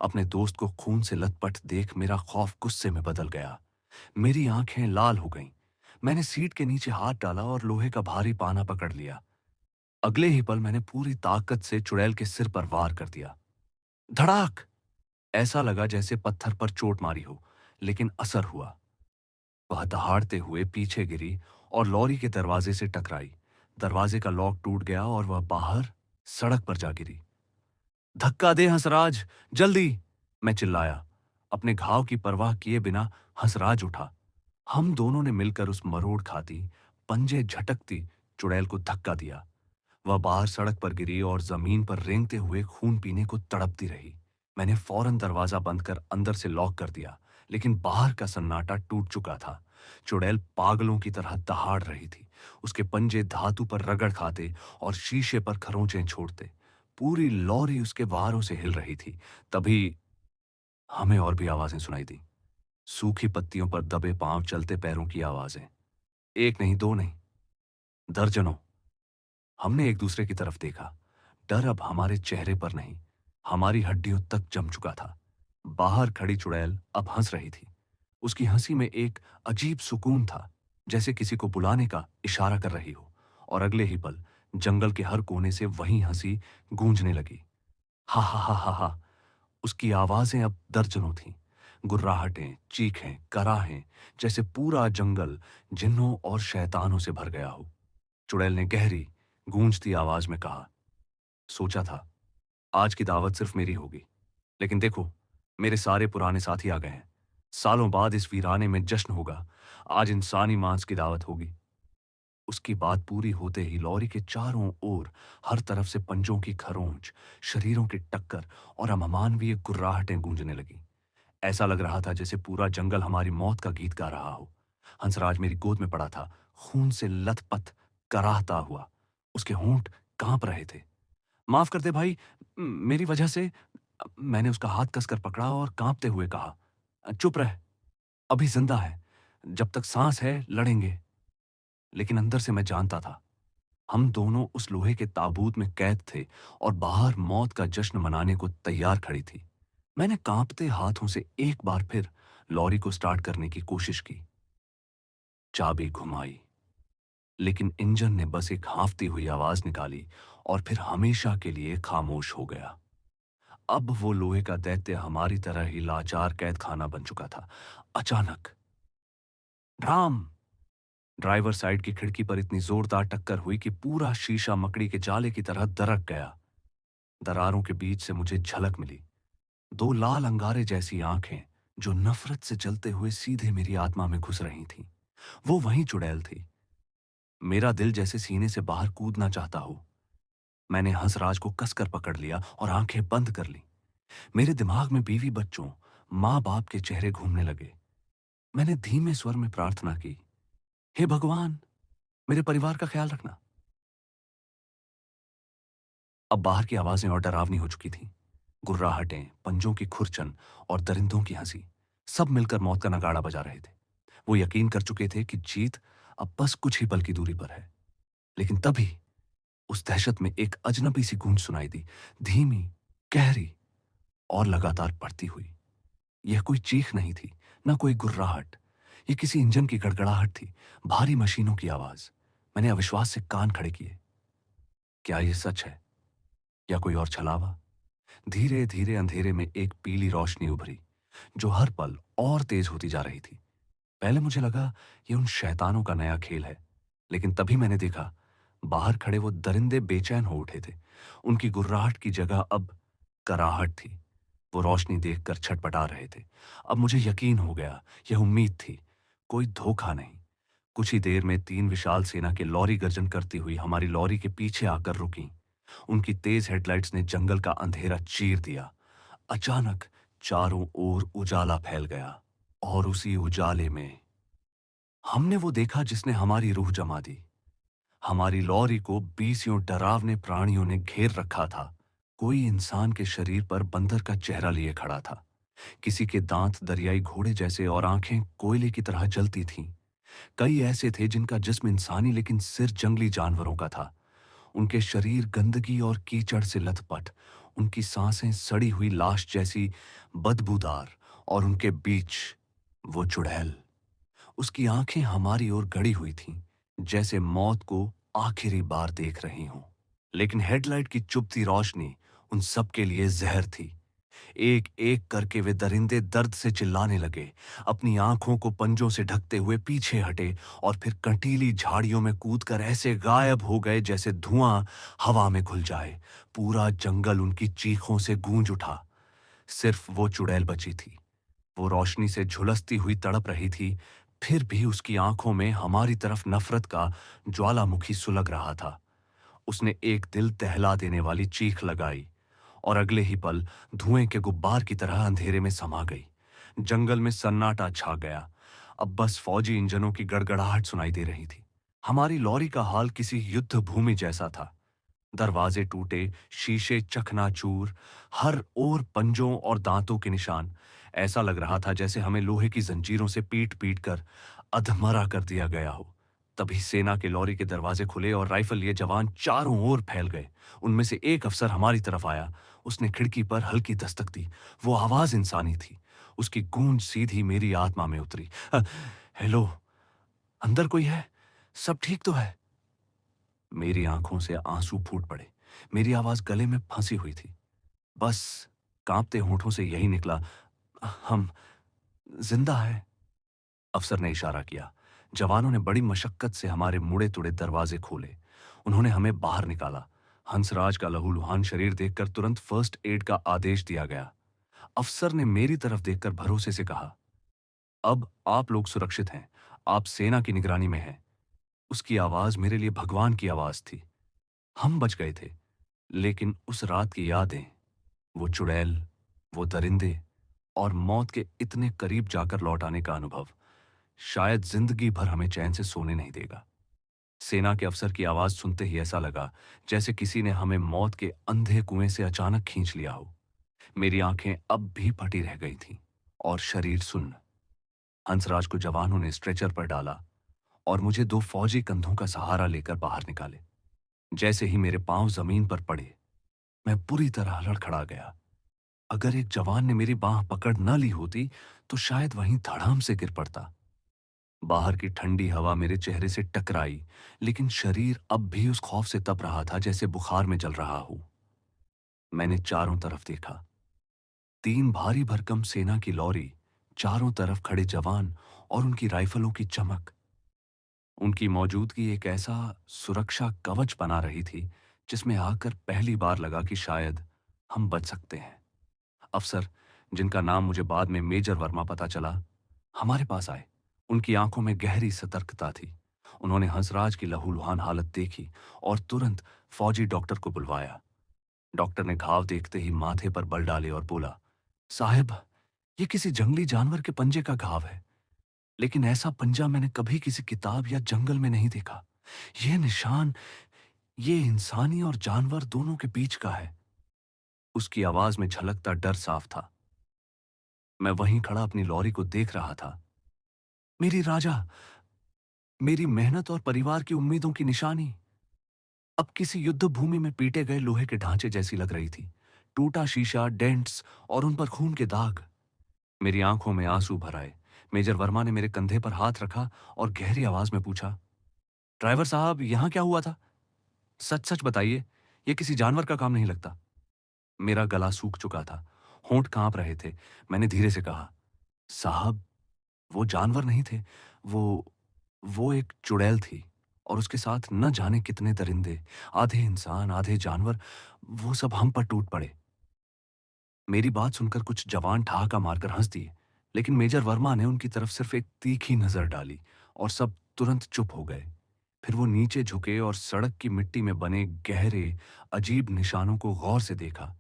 [SPEAKER 1] अपने दोस्त को खून से लथपथ देख मेरा खौफ गुस्से में बदल गया। मेरी आंखें लाल हो गईं। मैंने सीट के नीचे हाथ डाला और लोहे का भारी पाना पकड़ लिया। अगले ही पल मैंने पूरी ताकत से चुड़ैल के सिर पर वार कर दिया। धड़ाक! ऐसा लगा जैसे पत्थर पर चोट मारी हो, लेकिन असर हुआ। वह दहाड़ते हुए पीछे गिरी और लॉरी के दरवाजे से टकराई। दरवाजे का लॉक टूट गया और वह बाहर सड़क पर जा गिरी। धक्का दे हंसराज, जल्दी! मैं चिल्लाया। अपने घाव की परवाह किए बिना हंसराज उठा। हम दोनों ने मिलकर उस मरोड़ खाती, पंजे झटकती चुड़ैल को धक्का दिया। वह बाहर सड़क पर गिरी और जमीन पर रेंगते हुए खून पीने को तड़पती रही। मैंने फौरन दरवाजा बंद कर अंदर से लॉक कर दिया, लेकिन बाहर का सन्नाटा टूट चुका था। चुड़ैल पागलों की तरह दहाड़ रही थी। उसके पंजे धातु पर रगड़ खाते और शीशे पर खरोंचें छोड़ते। पूरी लॉरी उसके वारों से हिल रही थी। तभी हमें और भी आवाजें सुनाई दी। सूखी पत्तियों पर दबे पांव, चलते पैरों की आवाजें। एक नहीं, दो नहीं, दर्जनों। हमने एक दूसरे की तरफ देखा। डर अब हमारे चेहरे पर नहीं, हमारी हड्डियों तक जम चुका था। बाहर खड़ी चुड़ैल अब हंस रही थी। उसकी हंसी में एक अजीब सुकून था, जैसे किसी को बुलाने का इशारा कर रही हो। और अगले ही पल जंगल के हर कोने से वही हंसी गूंजने लगी। हा हा हा हा हा। उसकी आवाजें अब दर्जनों थीं। गुर्राहटें, चीखें, कराहें, जैसे पूरा जंगल जिन्नों और शैतानों से भर गया हो। चुड़ैल ने गहरी, गूंजती आवाज में कहा, सोचा था आज की दावत सिर्फ मेरी होगी, लेकिन देखो, मेरे सारे पुराने साथी आ गए हैं। सालों बाद इस वीराने में जश्न होगा। आज इंसानी मांस की दावत होगी। उसकी बात पूरी होते ही लॉरी के चारों ओर हर तरफ से पंजों की खरोंच, शरीरों की टक्कर और अमानवीय गुर्राहटें गूंजने लगी। ऐसा लग रहा था जैसे पूरा जंगल हमारी मौत का गीत गा रहा हो। हंसराज मेरी गोद में पड़ा था, खून से लथपथ कराहता हुआ। उसके होंठ कांप रहे थे। माफ कर दे भाई, मेरी वजह से। मैंने उसका हाथ कसकर पकड़ा और कांपते हुए कहा, चुप रह, अभी जिंदा है। जब तक सांस है लड़ेंगे। लेकिन अंदर से मैं जानता था, हम दोनों उस लोहे के ताबूत में कैद थे और बाहर मौत का जश्न मनाने को तैयार खड़ी थी। मैंने कांपते हाथों से एक बार फिर लॉरी को स्टार्ट करने की कोशिश की। चाबी घुमाई, लेकिन इंजन ने बस एक हाँफती हुई आवाज निकाली और फिर हमेशा के लिए खामोश हो गया। अब वो लोहे का दैत्य हमारी तरह ही लाचार कैद खाना बन चुका था। अचानक राम, ड्राइवर साइड की खिड़की पर इतनी जोरदार टक्कर हुई कि पूरा शीशा मकड़ी के जाले की तरह दरक गया। दरारों के बीच से मुझे झलक मिली, दो लाल अंगारे जैसी आंखें जो नफरत से जलते हुए सीधे मेरी आत्मा में घुस रही थीं। वो वही चुड़ैल थी। मेरा दिल जैसे सीने से बाहर कूदना चाहता हो। मैंने हंसराज को कसकर पकड़ लिया और आंखें बंद कर ली। मेरे दिमाग में बीवी बच्चों, माँ बाप के चेहरे घूमने लगे। मैंने धीमे स्वर में प्रार्थना की, हे भगवान, मेरे परिवार का ख्याल रखना। अब बाहर की आवाजें और डरावनी हो चुकी थीं। गुर्राहटें, पंजों की खुरचन और दरिंदों की हंसी, सब मिलकर मौत का नगाड़ा बजा रहे थे। वो यकीन कर चुके थे कि जीत अब बस कुछ ही पल की दूरी पर है। लेकिन तभी उस दहशत में एक अजनबी सी गूंज सुनाई दी, धीमी, गहरी और लगातार बढ़ती हुई। यह कोई चीख नहीं थी, न कोई गुर्राहट। ये किसी इंजन की गड़गड़ाहट थी, भारी मशीनों की आवाज। मैंने अविश्वास से कान खड़े किए। क्या ये सच है या कोई और छलावा? धीरे धीरे अंधेरे में एक पीली रोशनी उभरी, जो हर पल और तेज होती जा रही थी। पहले मुझे लगा ये उन शैतानों का नया खेल है, लेकिन तभी मैंने देखा बाहर खड़े वो दरिंदे बेचैन हो उठे थे। उनकी गुर्राहट की जगह अब कराहट थी। वो रोशनी देखकर छटपटा रहे थे। अब मुझे यकीन हो गया, यह उम्मीद थी, कोई धोखा नहीं। कुछ ही देर में तीन विशाल सेना के लॉरी गर्जन करती हुई हमारी लॉरी के पीछे आकर रुकी। उनकी तेज हेडलाइट्स ने जंगल का अंधेरा चीर दिया। अचानक चारों ओर उजाला फैल गया और उसी उजाले में हमने वो देखा जिसने हमारी रूह जमा दी। हमारी लॉरी को 20 डरावने प्राणियों ने घेर रखा था। कोई इंसान के शरीर पर बंदर का चेहरा लिए खड़ा था। किसी के दांत दरियाई घोड़े जैसे और आंखें कोयले की तरह जलती थीं। कई ऐसे थे जिनका जिस्म इंसानी लेकिन सिर जंगली जानवरों का था। उनके शरीर गंदगी और कीचड़ से लथपथ, उनकी सांसें सड़ी हुई लाश जैसी बदबूदार, और उनके बीच वो चुड़ैल। उसकी आंखें हमारी ओर गड़ी हुई थीं, जैसे मौत को आखिरी बार देख रही हों। लेकिन हेडलाइट की चुभती रोशनी उन सब के लिए जहर थी। एक एक करके वे दरिंदे दर्द से चिल्लाने लगे, अपनी आंखों को पंजों से ढकते हुए पीछे हटे और फिर कंटीली झाड़ियों में कूदकर ऐसे गायब हो गए जैसे धुआं हवा में घुल जाए। पूरा जंगल उनकी चीखों से गूंज उठा। सिर्फ वो चुड़ैल बची थी। वो रोशनी से झुलसती हुई तड़प रही थी, फिर भी उसकी आंखों में हमारी तरफ नफरत का ज्वालामुखी सुलग रहा था। उसने एक दिल दहला देने वाली चीख लगाई और अगले ही पल धुएं के गुब्बार की तरह अंधेरे में समा गई। जंगल में सन्नाटा छा गया। अब बस फौजी इंजनों की गड़गड़ाहट सुनाई दे रही थी। हमारी लॉरी का हाल किसी युद्ध भूमि जैसा था। दरवाजे टूटे, शीशे चकनाचूर, हर ओर पंजों और दांतों के निशान। ऐसा लग रहा था जैसे हमें लोहे की जंजीरों से पीट पीट कर अधमरा कर दिया गया हो। तभी सेना के लॉरी के दरवाजे खुले और राइफल लिए जवान चारों ओर फैल गए। उनमें से एक अफसर हमारी तरफ आया। उसने खिड़की पर हल्की दस्तक दी। वो आवाज इंसानी थी। उसकी गूंज सीधी मेरी आत्मा में उतरी। हेलो, अंदर कोई है? सब ठीक तो है?" मेरी आंखों से आंसू फूट पड़े। मेरी आवाज गले में फंसी हुई थी। बस कांपते होठों से यही निकला, "हम जिंदा है।" अफसर ने इशारा किया। जवानों ने बड़ी मशक्कत से हमारे मुड़े तुड़े दरवाजे खोले। उन्होंने हमें बाहर निकाला। हंसराज का लहूलुहान शरीर देखकर तुरंत फर्स्ट एड का आदेश दिया गया। अफसर ने मेरी तरफ देखकर भरोसे से कहा, "अब आप लोग सुरक्षित हैं। आप सेना की निगरानी में हैं।" उसकी आवाज मेरे लिए भगवान की आवाज थी। हम बच गए थे, लेकिन उस रात की यादें, वो चुड़ैल, वो दरिंदे और मौत के इतने करीब जाकर लौट आने का अनुभव शायद जिंदगी भर हमें चैन से सोने नहीं देगा। सेना के अफसर की आवाज सुनते ही ऐसा लगा जैसे किसी ने हमें मौत के अंधे कुएं से अचानक खींच लिया हो। मेरी आंखें अब भी फटी रह गई थीं और शरीर सुन्न। हंसराज को जवानों ने स्ट्रेचर पर डाला और मुझे दो फौजी कंधों का सहारा लेकर बाहर निकाले। जैसे ही मेरे पांव जमीन पर पड़े, मैं पूरी तरह लड़खड़ा गया। अगर एक जवान ने मेरी बांह पकड़ न ली होती तो शायद वहीं धड़ाम से गिर पड़ता। बाहर की ठंडी हवा मेरे चेहरे से टकराई, लेकिन शरीर अब भी उस खौफ से तप रहा था जैसे बुखार में जल रहा हूं। मैंने चारों तरफ देखा। तीन भारी भरकम सेना की लॉरी, चारों तरफ खड़े जवान और उनकी राइफलों की चमक। उनकी मौजूदगी एक ऐसा सुरक्षा कवच बना रही थी जिसमें आकर पहली बार लगा कि शायद हम बच सकते हैं। अफसर, जिनका नाम मुझे बाद में मेजर वर्मा पता चला, हमारे पास आए। उनकी आंखों में गहरी सतर्कता थी। उन्होंने हंसराज की लहूलुहान हालत देखी और तुरंत फौजी डॉक्टर को बुलवाया। डॉक्टर ने घाव देखते ही माथे पर बल डाले और बोला, "साहब, ये किसी जंगली जानवर के पंजे का घाव है, लेकिन ऐसा पंजा मैंने कभी किसी किताब या जंगल में नहीं देखा। यह निशान, ये इंसानी और जानवर दोनों के बीच का है।" उसकी आवाज में झलकता डर साफ था। मैं वहीं खड़ा अपनी लॉरी को देख रहा था। मेरी राजा, मेरी मेहनत और परिवार की उम्मीदों की निशानी अब किसी युद्ध भूमि में पीटे गए लोहे के ढांचे जैसी लग रही थी। टूटा शीशा, डेंट्स और उन पर खून के दाग। मेरी आंखों में आंसू भर आए। मेजर वर्मा ने मेरे कंधे पर हाथ रखा और गहरी आवाज में पूछा, "ड्राइवर साहब, यहां क्या हुआ था? सच सच बताइए, यह किसी जानवर का काम नहीं लगता।" मेरा गला सूख चुका था, होंठ कांप रहे थे। मैंने धीरे से कहा, "साहब, वो जानवर नहीं थे। वो वो एक चुड़ैल थी और उसके साथ न जाने कितने दरिंदे, आधे इंसान आधे जानवर, वो सब हम पर टूट पड़े।" मेरी बात सुनकर कुछ जवान ठहाका मारकर हंस दिए, लेकिन मेजर वर्मा ने उनकी तरफ सिर्फ एक तीखी नजर डाली और सब तुरंत चुप हो गए। फिर वो नीचे झुके और सड़क की मिट्टी में बने गहरे अजीब निशानों को गौर से देखा।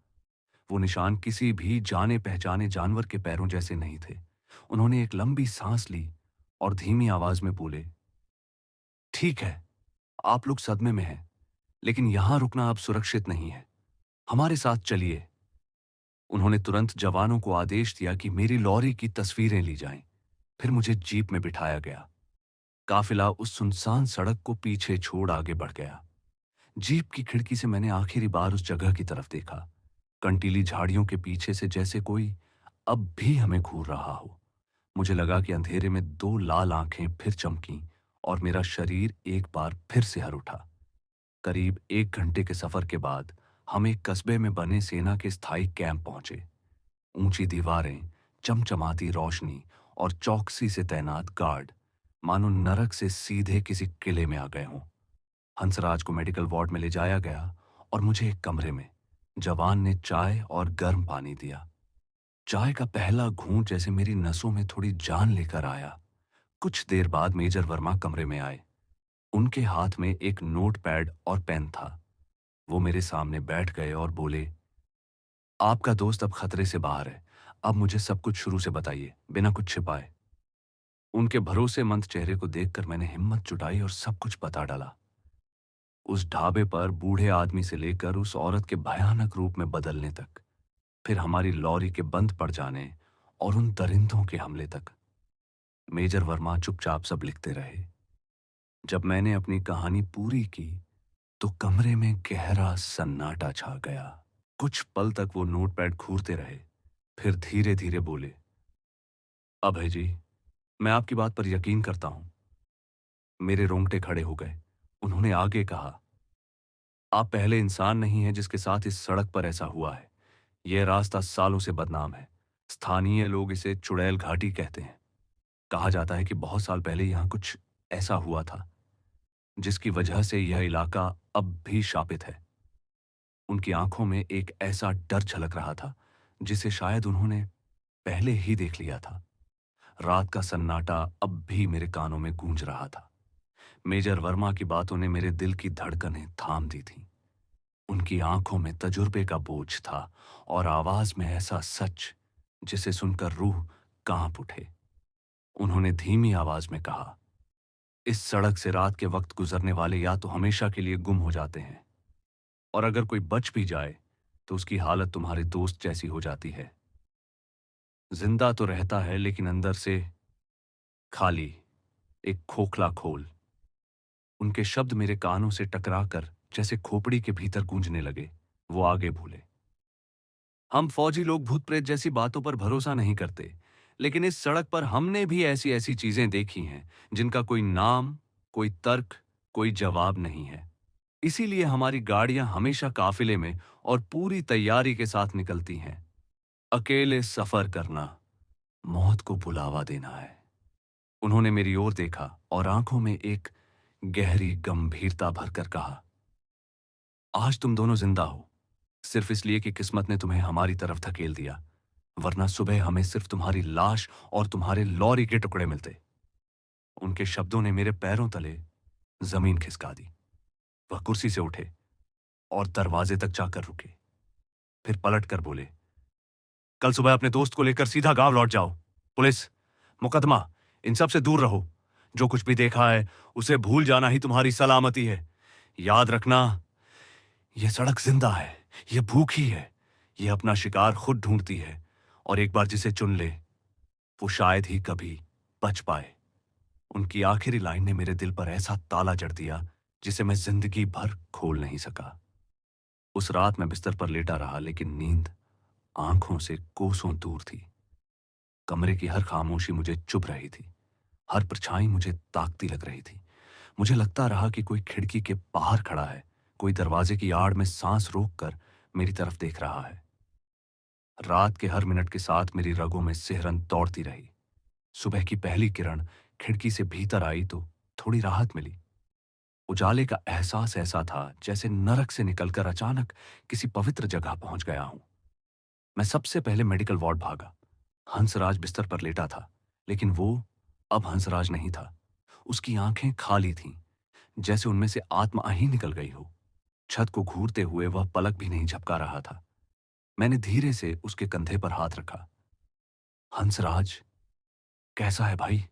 [SPEAKER 1] वो निशान किसी भी जाने पहचाने जानवर के पैरों जैसे नहीं थे। उन्होंने एक लंबी सांस ली और धीमी आवाज में बोले, "ठीक है, आप लोग सदमे में हैं, लेकिन यहां रुकना अब सुरक्षित नहीं है। हमारे साथ चलिए।" उन्होंने तुरंत जवानों को आदेश दिया कि मेरी लॉरी की तस्वीरें ली जाएं। फिर मुझे जीप में बिठाया गया। काफिला उस सुनसान सड़क को पीछे छोड़ आगे बढ़ गया। जीप की खिड़की से मैंने आखिरी बार उस जगह की तरफ देखा। कंटीली झाड़ियों के पीछे से जैसे कोई अब भी हमें घूर रहा हो। मुझे लगा कि अंधेरे में दो लाल आंखें फिर चमकीं और मेरा शरीर एक बार फिर से हर उठा। करीब 1 घंटे के सफर के बाद हम एक कस्बे में बने सेना के स्थायी कैंप पहुंचे। ऊंची दीवारें, चमचमाती रोशनी और चौकसी से तैनात गार्ड मानो नरक से सीधे किसी किले में आ गए हों। हंसराज को मेडिकल वार्ड में ले जाया गया और मुझे एक कमरे में जवान ने चाय और गर्म पानी दिया। चाय का पहला घूंट जैसे मेरी नसों में थोड़ी जान लेकर आया। कुछ देर बाद मेजर वर्मा कमरे में आए। उनके हाथ में एक नोटपैड और पेन था। वो मेरे सामने बैठ गए और बोले, "आपका दोस्त अब खतरे से बाहर है। अब मुझे सब कुछ शुरू से बताइए, बिना कुछ छिपाए।" उनके भरोसेमंद चेहरे को देखकर मैंने हिम्मत जुटाई और सब कुछ बता डाला। उस ढाबे पर बूढ़े आदमी से लेकर उस औरत के भयानक रूप में बदलने तक, फिर हमारी लॉरी के बंद पड़ जाने और उन दरिंदों के हमले तक। मेजर वर्मा चुपचाप सब लिखते रहे। जब मैंने अपनी कहानी पूरी की तो कमरे में गहरा सन्नाटा छा गया। कुछ पल तक वो नोटपैड घूरते रहे, फिर धीरे धीरे बोले, अभय जी, मैं आपकी बात पर यकीन करता हूं। मेरे रोंगटे खड़े हो गए। उन्होंने आगे कहा, आप पहले इंसान नहीं हैं जिसके साथ इस सड़क पर ऐसा हुआ है। यह रास्ता सालों से बदनाम है। स्थानीय लोग इसे चुड़ैल घाटी कहते हैं। कहा जाता है कि बहुत साल पहले यहां कुछ ऐसा हुआ था जिसकी वजह से यह इलाका अब भी शापित है। उनकी आंखों में एक ऐसा डर झलक रहा था जिसे शायद उन्होंने पहले ही देख लिया था। रात का सन्नाटा अब भी मेरे कानों में गूंज रहा था। मेजर वर्मा की बातों ने मेरे दिल की धड़कनें थाम दी थीं। उनकी आंखों में तजुर्बे का बोझ था और आवाज में ऐसा सच जिसे सुनकर रूह कांप उठे। उन्होंने धीमी आवाज में कहा, इस सड़क से रात के वक्त गुजरने वाले या तो हमेशा के लिए गुम हो जाते हैं, और अगर कोई बच भी जाए तो उसकी हालत तुम्हारे दोस्त जैसी हो जाती है। जिंदा तो रहता है लेकिन अंदर से खाली, एक खोखला खोल। उनके शब्द मेरे कानों से टकराकर जैसे खोपड़ी के भीतर गूंजने लगे। वो आगे बोले, हम फौजी लोग भूत प्रेत जैसी बातों पर भरोसा नहीं करते, लेकिन इस सड़क पर हमने भी ऐसी ऐसी चीजें देखी हैं जिनका कोई नाम, कोई तर्क, कोई जवाब नहीं है। इसीलिए हमारी गाड़ियां हमेशा काफिले में और पूरी तैयारी के साथ निकलती हैं। अकेले सफर करना मौत को बुलावा देना है। उन्होंने मेरी ओर देखा और आंखों में एक गहरी गंभीरता भरकर कहा, आज तुम दोनों जिंदा हो सिर्फ इसलिए कि किस्मत ने तुम्हें हमारी तरफ धकेल दिया, वरना सुबह हमें सिर्फ तुम्हारी लाश और तुम्हारे लॉरी के टुकड़े मिलते। उनके शब्दों ने मेरे पैरों तले जमीन खिसका दी। वह कुर्सी से उठे और दरवाजे तक जाकर रुके, फिर पलट कर बोले, कल सुबह अपने दोस्त को लेकर सीधा गांव लौट जाओ। पुलिस, मुकदमा, इन सब से दूर रहो। जो कुछ भी देखा है उसे भूल जाना ही तुम्हारी सलामती है। याद रखना, यह सड़क जिंदा है, यह भूखी है, यह अपना शिकार खुद ढूंढती है, और एक बार जिसे चुन ले वो शायद ही कभी बच पाए। उनकी आखिरी लाइन ने मेरे दिल पर ऐसा ताला जड़ दिया जिसे मैं जिंदगी भर खोल नहीं सका। उस रात मैं बिस्तर पर लेटा रहा, लेकिन नींद आंखों से कोसों दूर थी। कमरे की हर खामोशी मुझे चुभ रही थी, हर परछाई मुझे ताकती लग रही थी। मुझे लगता रहा कि कोई खिड़की के बाहर खड़ा है, कोई दरवाजे की आड़ में सांस रोककर मेरी तरफ देख रहा है। रात के हर मिनट के साथ मेरी रगों में सिहरन दौड़ती रही। सुबह की पहली किरण खिड़की से भीतर आई तो थोड़ी राहत मिली। उजाले का एहसास ऐसा था जैसे नरक से निकलकर अचानक किसी पवित्र जगह पहुंच गया हूं। मैं सबसे पहले मेडिकल वार्ड भागा। हंसराज बिस्तर पर लेटा था, लेकिन वो अब हंसराज नहीं था। उसकी आंखें खाली थीं, जैसे उनमें से आत्मा ही निकल गई हो। छत को घूरते हुए वह पलक भी नहीं झपका रहा था। मैंने धीरे से उसके कंधे पर हाथ रखा। हंसराज, कैसा है भाई?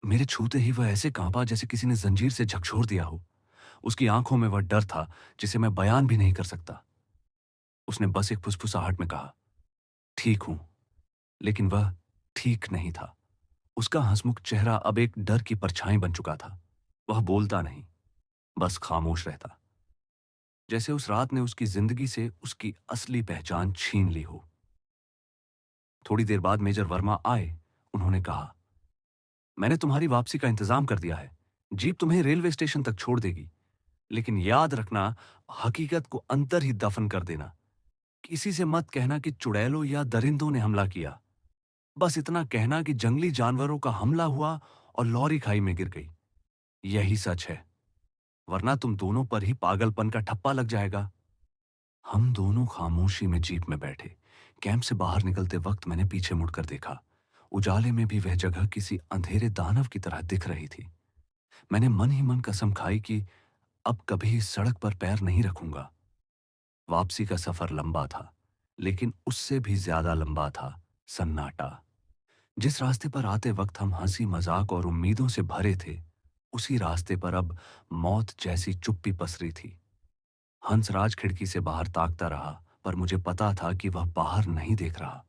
[SPEAKER 1] मेरे छूते ही वह ऐसे कांपा जैसे किसी ने जंजीर से झकझोर दिया हो। उसकी आंखों में वह डर था जिसे मैं बयान भी नहीं कर सकता। उसने बस एक फुसफुसाहट में कहा, ठीक हूं। लेकिन वह ठीक नहीं था। उसका हंसमुख चेहरा अब एक डर की परछाई बन चुका था। वह बोलता नहीं, बस खामोश रहता, जैसे उस रात ने उसकी जिंदगी से उसकी असली पहचान छीन ली हो। थोड़ी देर बाद मेजर वर्मा आए। उन्होंने कहा, मैंने तुम्हारी वापसी का इंतजाम कर दिया है। जीप तुम्हें रेलवे स्टेशन तक छोड़ देगी, लेकिन याद रखना, हकीकत को अंतर ही दफन कर देना। किसी से मत कहना कि चुड़ैलों या दरिंदों ने हमला किया। बस इतना कहना कि जंगली जानवरों का हमला हुआ और लॉरी खाई में गिर गई। यही सच है, वरना तुम दोनों पर ही पागलपन का ठप्पा लग जाएगा। हम दोनों खामोशी में जीप में बैठे। कैंप से बाहर निकलते वक्त मैंने पीछे मुड़कर देखा। उजाले में भी वह जगह किसी अंधेरे दानव की तरह दिख रही थी। मैंने मन ही मन कसम खाई कि अब कभी इस सड़क पर पैर नहीं रखूंगा। वापसी का सफर लंबा था, लेकिन उससे भी ज्यादा लंबा था सन्नाटा। जिस रास्ते पर आते वक्त हम हंसी मजाक और उम्मीदों से भरे थे, उसी रास्ते पर अब मौत जैसी चुप्पी पसरी थी। हंसराज खिड़की से बाहर ताकता रहा, पर मुझे पता था कि वह बाहर नहीं देख रहा।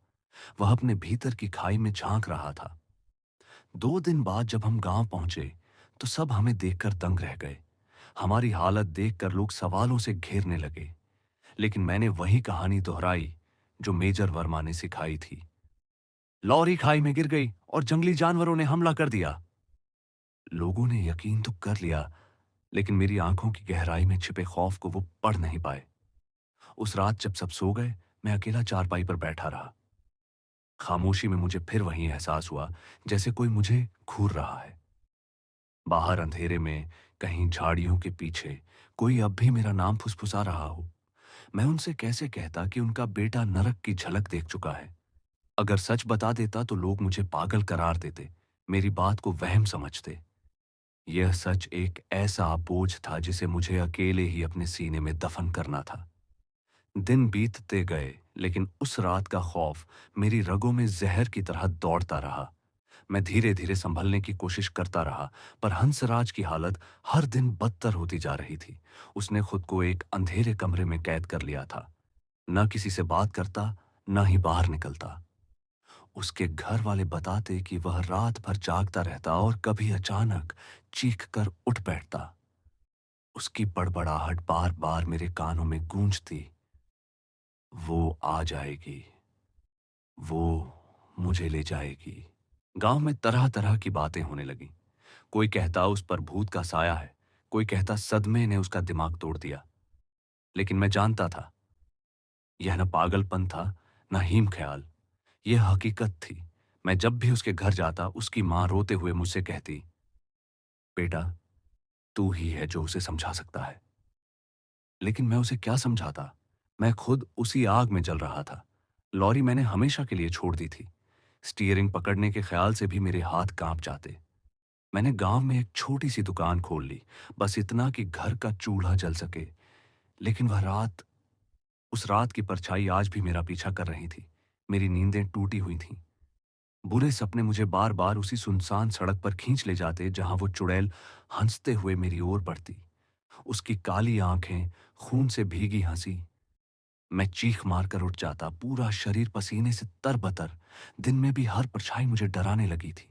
[SPEAKER 1] वह अपने भीतर की खाई में झांक रहा था। 2 दिन बाद जब हम गांव पहुंचे तो सब हमें देखकर दंग रह गए। हमारी हालत देखकर लोग सवालों से घेरने लगे, लेकिन मैंने वही कहानी दोहराई जो मेजर वर्मा ने सिखाई थी। लॉरी खाई में गिर गई और जंगली जानवरों ने हमला कर दिया। लोगों ने यकीन तो कर लिया, लेकिन मेरी आंखों की गहराई में छिपे खौफ को वो पढ़ नहीं पाए। उस रात जब सब सो गए, मैं अकेला चारपाई पर बैठा रहा। खामोशी में मुझे फिर वही एहसास हुआ जैसे कोई मुझे घूर रहा है। बाहर अंधेरे में कहीं झाड़ियों के पीछे कोई अब भी मेरा नाम फुसफुसा रहा हो। मैं उनसे कैसे कहता कि उनका बेटा नरक की झलक देख चुका है। अगर सच बता देता तो लोग मुझे पागल करार देते, मेरी बात को वहम समझते। यह सच एक ऐसा बोझ था जिसे मुझे अकेले ही अपने सीने में दफन करना था। दिन बीतते गए, लेकिन उस रात का खौफ मेरी रगों में जहर की तरह दौड़ता रहा। मैं धीरे धीरे संभलने की कोशिश करता रहा, पर हंसराज की हालत हर दिन बदतर होती जा रही थी। उसने खुद को एक अंधेरे कमरे में कैद कर लिया था। न किसी से बात करता, न ही बाहर निकलता। उसके घर वाले बताते कि वह रात भर जागता रहता और कभी अचानक चीख कर उठ बैठता। उसकी बड़बड़ाहट बार बार मेरे कानों में गूंजती। वो आ जाएगी, वो मुझे ले जाएगी। गांव में तरह तरह की बातें होने लगी। कोई कहता उस पर भूत का साया है, कोई कहता सदमे ने उसका दिमाग तोड़ दिया। लेकिन मैं जानता था, यह न पागलपन था, न हीम ख्याल। यह हकीकत थी। मैं जब भी उसके घर जाता, उसकी मां रोते हुए मुझसे कहती, बेटा, तू ही है जो उसे समझा सकता है। लेकिन मैं उसे क्या समझाता? मैं खुद उसी आग में जल रहा था। लॉरी मैंने हमेशा के लिए छोड़ दी थी। स्टीयरिंग पकड़ने के ख्याल से भी मेरे हाथ कांप जाते। मैंने गांव में एक छोटी सी दुकान खोल ली, बस इतना कि घर का चूल्हा जल सके। लेकिन उस रात की परछाई आज भी मेरा पीछा कर रही थी। मेरी नींदें टूटी हुई थीं। बुरे सपने मुझे बार बार उसी सुनसान सड़क पर खींच ले जाते जहां वो चुड़ैल हंसते हुए मेरी ओर बढ़ती। उसकी काली आंखें, खून से भीगी हंसी। मैं चीख मारकर उठ जाता, पूरा शरीर पसीने से तरबतर। दिन में भी हर परछाई मुझे डराने लगी थी।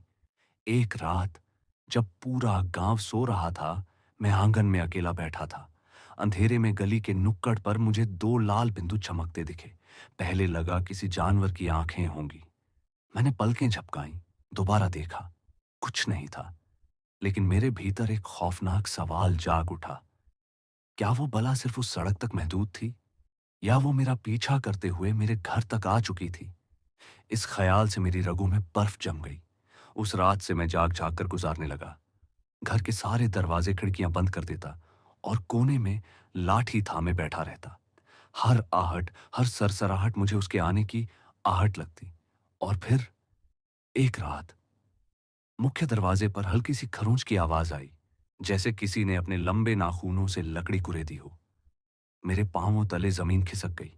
[SPEAKER 1] एक रात जब पूरा गांव सो रहा था, मैं आंगन में अकेला बैठा था। अंधेरे में गली के नुक्कड़ पर मुझे 2 लाल बिंदु चमकते दिखे। पहले लगा किसी जानवर की आंखें होंगी। मैंने पलकें झपकाईं, दोबारा देखा, कुछ नहीं था। लेकिन मेरे भीतर एक खौफनाक सवाल जाग उठा। क्या वो बला सिर्फ उस सड़क तक महदूद थी, या वो मेरा पीछा करते हुए मेरे घर तक आ चुकी थी? इस ख्याल से मेरी रगों में बर्फ जम गई। उस रात से मैं जाग जाग कर गुजारने लगा। घर के सारे दरवाजे खिड़कियां बंद कर देता और कोने में लाठी थामे बैठा रहता। हर आहट, हर सरसराहट मुझे उसके आने की आहट लगती। और फिर एक रात मुख्य दरवाजे पर हल्की सी खरोंच की आवाज आई, जैसे किसी ने अपने लंबे नाखूनों से लकड़ी कुरेदी हो। मेरे पांवों तले जमीन खिसक गई।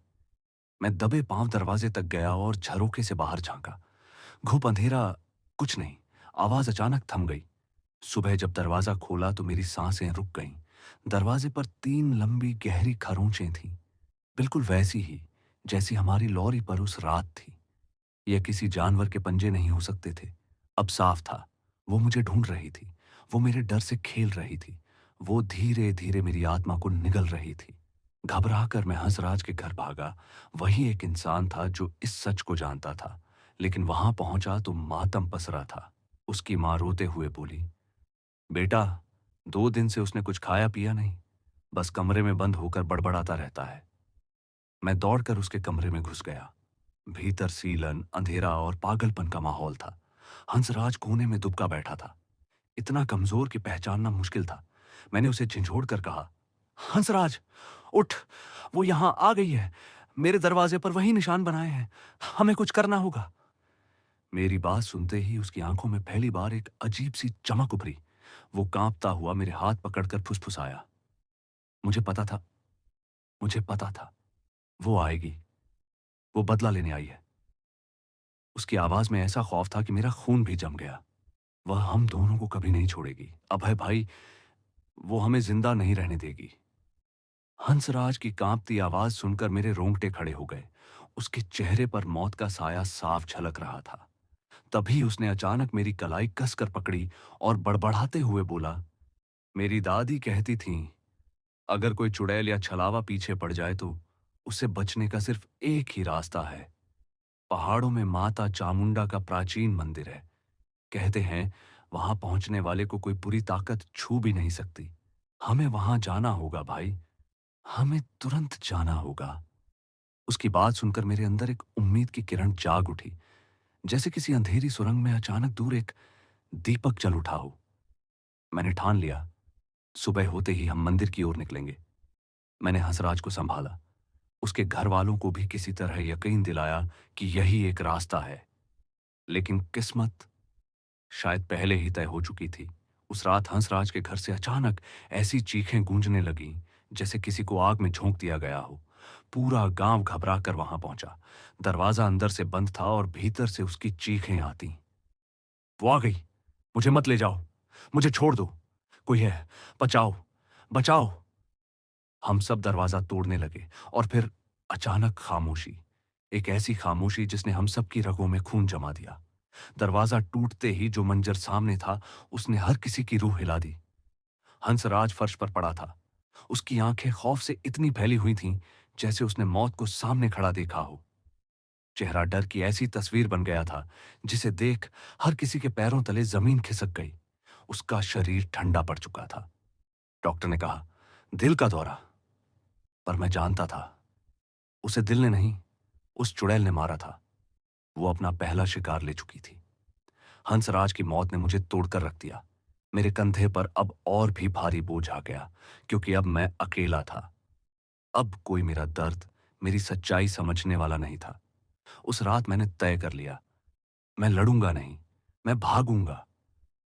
[SPEAKER 1] मैं दबे पांव दरवाजे तक गया और झरोखे से बाहर झांका। घुप अंधेरा, कुछ नहीं। आवाज अचानक थम गई। सुबह जब दरवाजा खोला तो मेरी सांसें रुक गईं। दरवाजे पर 3 लंबी गहरी खरोंचें थीं, बिल्कुल वैसी ही जैसी हमारी लॉरी पर उस रात थी। यह किसी जानवर के पंजे नहीं हो सकते थे। अब साफ था, वो मुझे ढूंढ रही थी। वो मेरे डर से खेल रही थी। वो धीरे धीरे मेरी आत्मा को निगल रही थी। घबरा कर मैं हंसराज के घर भागा। वही एक इंसान था जो इस सच को जानता था। लेकिन वहां पहुंचा तो मातम पसरा था। उसकी मां रोते हुए बोली, बेटा, 2 दिन से उसने कुछ खाया पिया नहीं, बस कमरे में बंद होकर बड़बड़ाता रहता है। मैं दौड़कर उसके कमरे में घुस गया। भीतर सीलन, अंधेरा और पागलपन का माहौल था। हंसराज कोने में दुबका बैठा था, इतना कमजोर कि पहचानना मुश्किल था। मैंने उसे झिंझोड़ कर कहा, हंसराज, उठ, वो यहां आ गई है। मेरे दरवाजे पर वही निशान बनाए हैं। हमें कुछ करना होगा। मेरी बात सुनते ही उसकी आंखों में पहली बार एक अजीब सी चमक उभरी। वो कांपता हुआ मेरे हाथ पकड़कर फुसफुसाया, मुझे पता था, मुझे पता था, वो आएगी। वो बदला लेने आई है। उसकी आवाज में ऐसा खौफ था कि मेरा खून भी जम गया। वह हम दोनों को कभी नहीं छोड़ेगी। अभय भाई, वो हमें जिंदा नहीं रहने देगी। हंसराज की कांपती आवाज सुनकर मेरे रोंगटे खड़े हो गए। उसके चेहरे पर मौत का साया साफ झलक रहा था। तभी उसने अचानक मेरी कलाई कसकर पकड़ी और बड़बड़ाते हुए बोला, मेरी दादी कहती थीं, अगर कोई चुड़ैल या छलावा पीछे पड़ जाए तो उसे बचने का सिर्फ एक ही रास्ता है। पहाड़ों में माता चामुंडा का प्राचीन मंदिर है। कहते हैं वहां पहुंचने वाले को कोई बुरी ताकत छू भी नहीं सकती। हमें वहां जाना होगा भाई, हमें तुरंत जाना होगा। उसकी बात सुनकर मेरे अंदर एक उम्मीद की किरण जाग उठी, जैसे किसी अंधेरी सुरंग में अचानक दूर एक दीपक जल उठा हो। मैंने ठान लिया, सुबह होते ही हम मंदिर की ओर निकलेंगे। मैंने हंसराज को संभाला, उसके घर वालों को भी किसी तरह यकीन दिलाया कि यही एक रास्ता है। लेकिन किस्मत शायद पहले ही तय हो चुकी थी। उस रात हंसराज के घर से अचानक ऐसी चीखें गूंजने लगीं जैसे किसी को आग में झोंक दिया गया हो। पूरा गांव घबरा कर वहां पहुंचा। दरवाजा अंदर से बंद था और भीतर से उसकी चीखें आती। वो आ गई, मुझे मत ले जाओ, मुझे छोड़ दो, कोई है, बचाओ, बचाओ। हम सब दरवाजा तोड़ने लगे और फिर अचानक खामोशी, एक ऐसी खामोशी जिसने हम सब की रगों में खून जमा दिया। दरवाजा टूटते ही जो मंजर सामने था उसने हर किसी की रूह हिला दी। हंसराज फर्श पर पड़ा था। उसकी आंखें खौफ से इतनी फैली हुई थीं जैसे उसने मौत को सामने खड़ा देखा हो। चेहरा डर की ऐसी तस्वीर बन गया था जिसे देख हर किसी के पैरों तले जमीन खिसक गई। उसका शरीर ठंडा पड़ चुका था। डॉक्टर ने कहा, दिल का दौरा। पर मैं जानता था उसे दिल ने नहीं, उस चुड़ैल ने मारा था। वो अपना पहला शिकार ले चुकी थी। हंसराज की मौत ने मुझे तोड़कर रख दिया। मेरे कंधे पर अब और भी भारी बोझ आ गया, क्योंकि अब मैं अकेला था। अब कोई मेरा दर्द, मेरी सच्चाई समझने वाला नहीं था। उस रात मैंने तय कर लिया, मैं लड़ूंगा नहीं, मैं भागूंगा।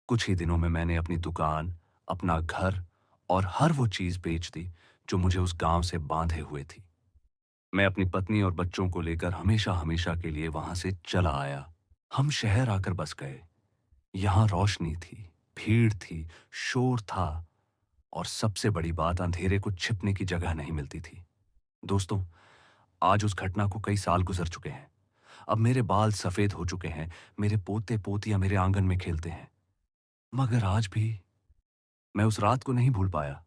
[SPEAKER 1] कुछ ही दिनों में मैंने अपनी दुकान, अपना घर और हर वो चीज बेच दी जो मुझे उस गांव से बांधे हुए थी। मैं अपनी पत्नी और बच्चों को लेकर हमेशा हमेशा के लिए वहां से चला आया। हम शहर आकर बस गए। यहां रोशनी थी, भीड़ थी, शोर था और सबसे बड़ी बात, अंधेरे को छिपने की जगह नहीं मिलती थी। दोस्तों, आज उस घटना को कई साल गुजर चुके हैं। अब मेरे बाल सफेद हो चुके हैं, मेरे पोते पोतियां मेरे आंगन में खेलते हैं। मगर आज भी मैं उस रात को नहीं भूल पाया।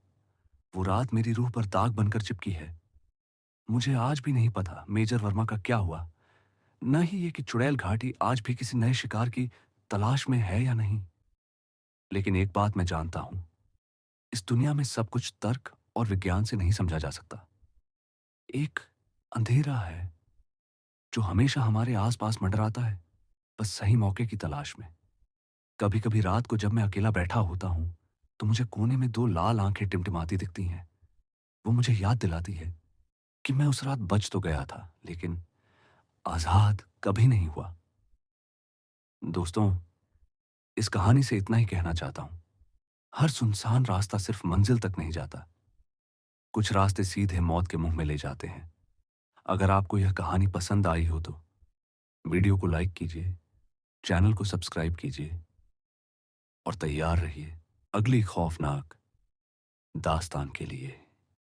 [SPEAKER 1] वो रात मेरी रूह पर दाग बनकर चिपकी है। मुझे आज भी नहीं पता मेजर वर्मा का क्या हुआ, न ही ये कि चुड़ैल घाटी आज भी किसी नए शिकार की तलाश में है या नहीं। लेकिन एक बात मैं जानता हूं, इस दुनिया में सब कुछ तर्क और विज्ञान से नहीं समझा जा सकता। एक अंधेरा है जो हमेशा हमारे आसपास मंडराता है, बस सही मौके की तलाश में। कभी कभी रात को जब मैं अकेला बैठा होता हूं तो मुझे कोने में दो लाल आंखें टिमटिमाती दिखती हैं। वो मुझे याद दिलाती है कि मैं उस रात बच तो गया था, लेकिन आजाद कभी नहीं हुआ। दोस्तों, इस कहानी से इतना ही कहना चाहता हूं, हर सुनसान रास्ता सिर्फ मंजिल तक नहीं जाता, कुछ रास्ते सीधे मौत के मुंह में ले जाते हैं। अगर आपको यह कहानी पसंद आई हो तो वीडियो को लाइक कीजिए, चैनल को सब्सक्राइब कीजिए और तैयार रहिए अगली खौफनाक दास्तान के लिए।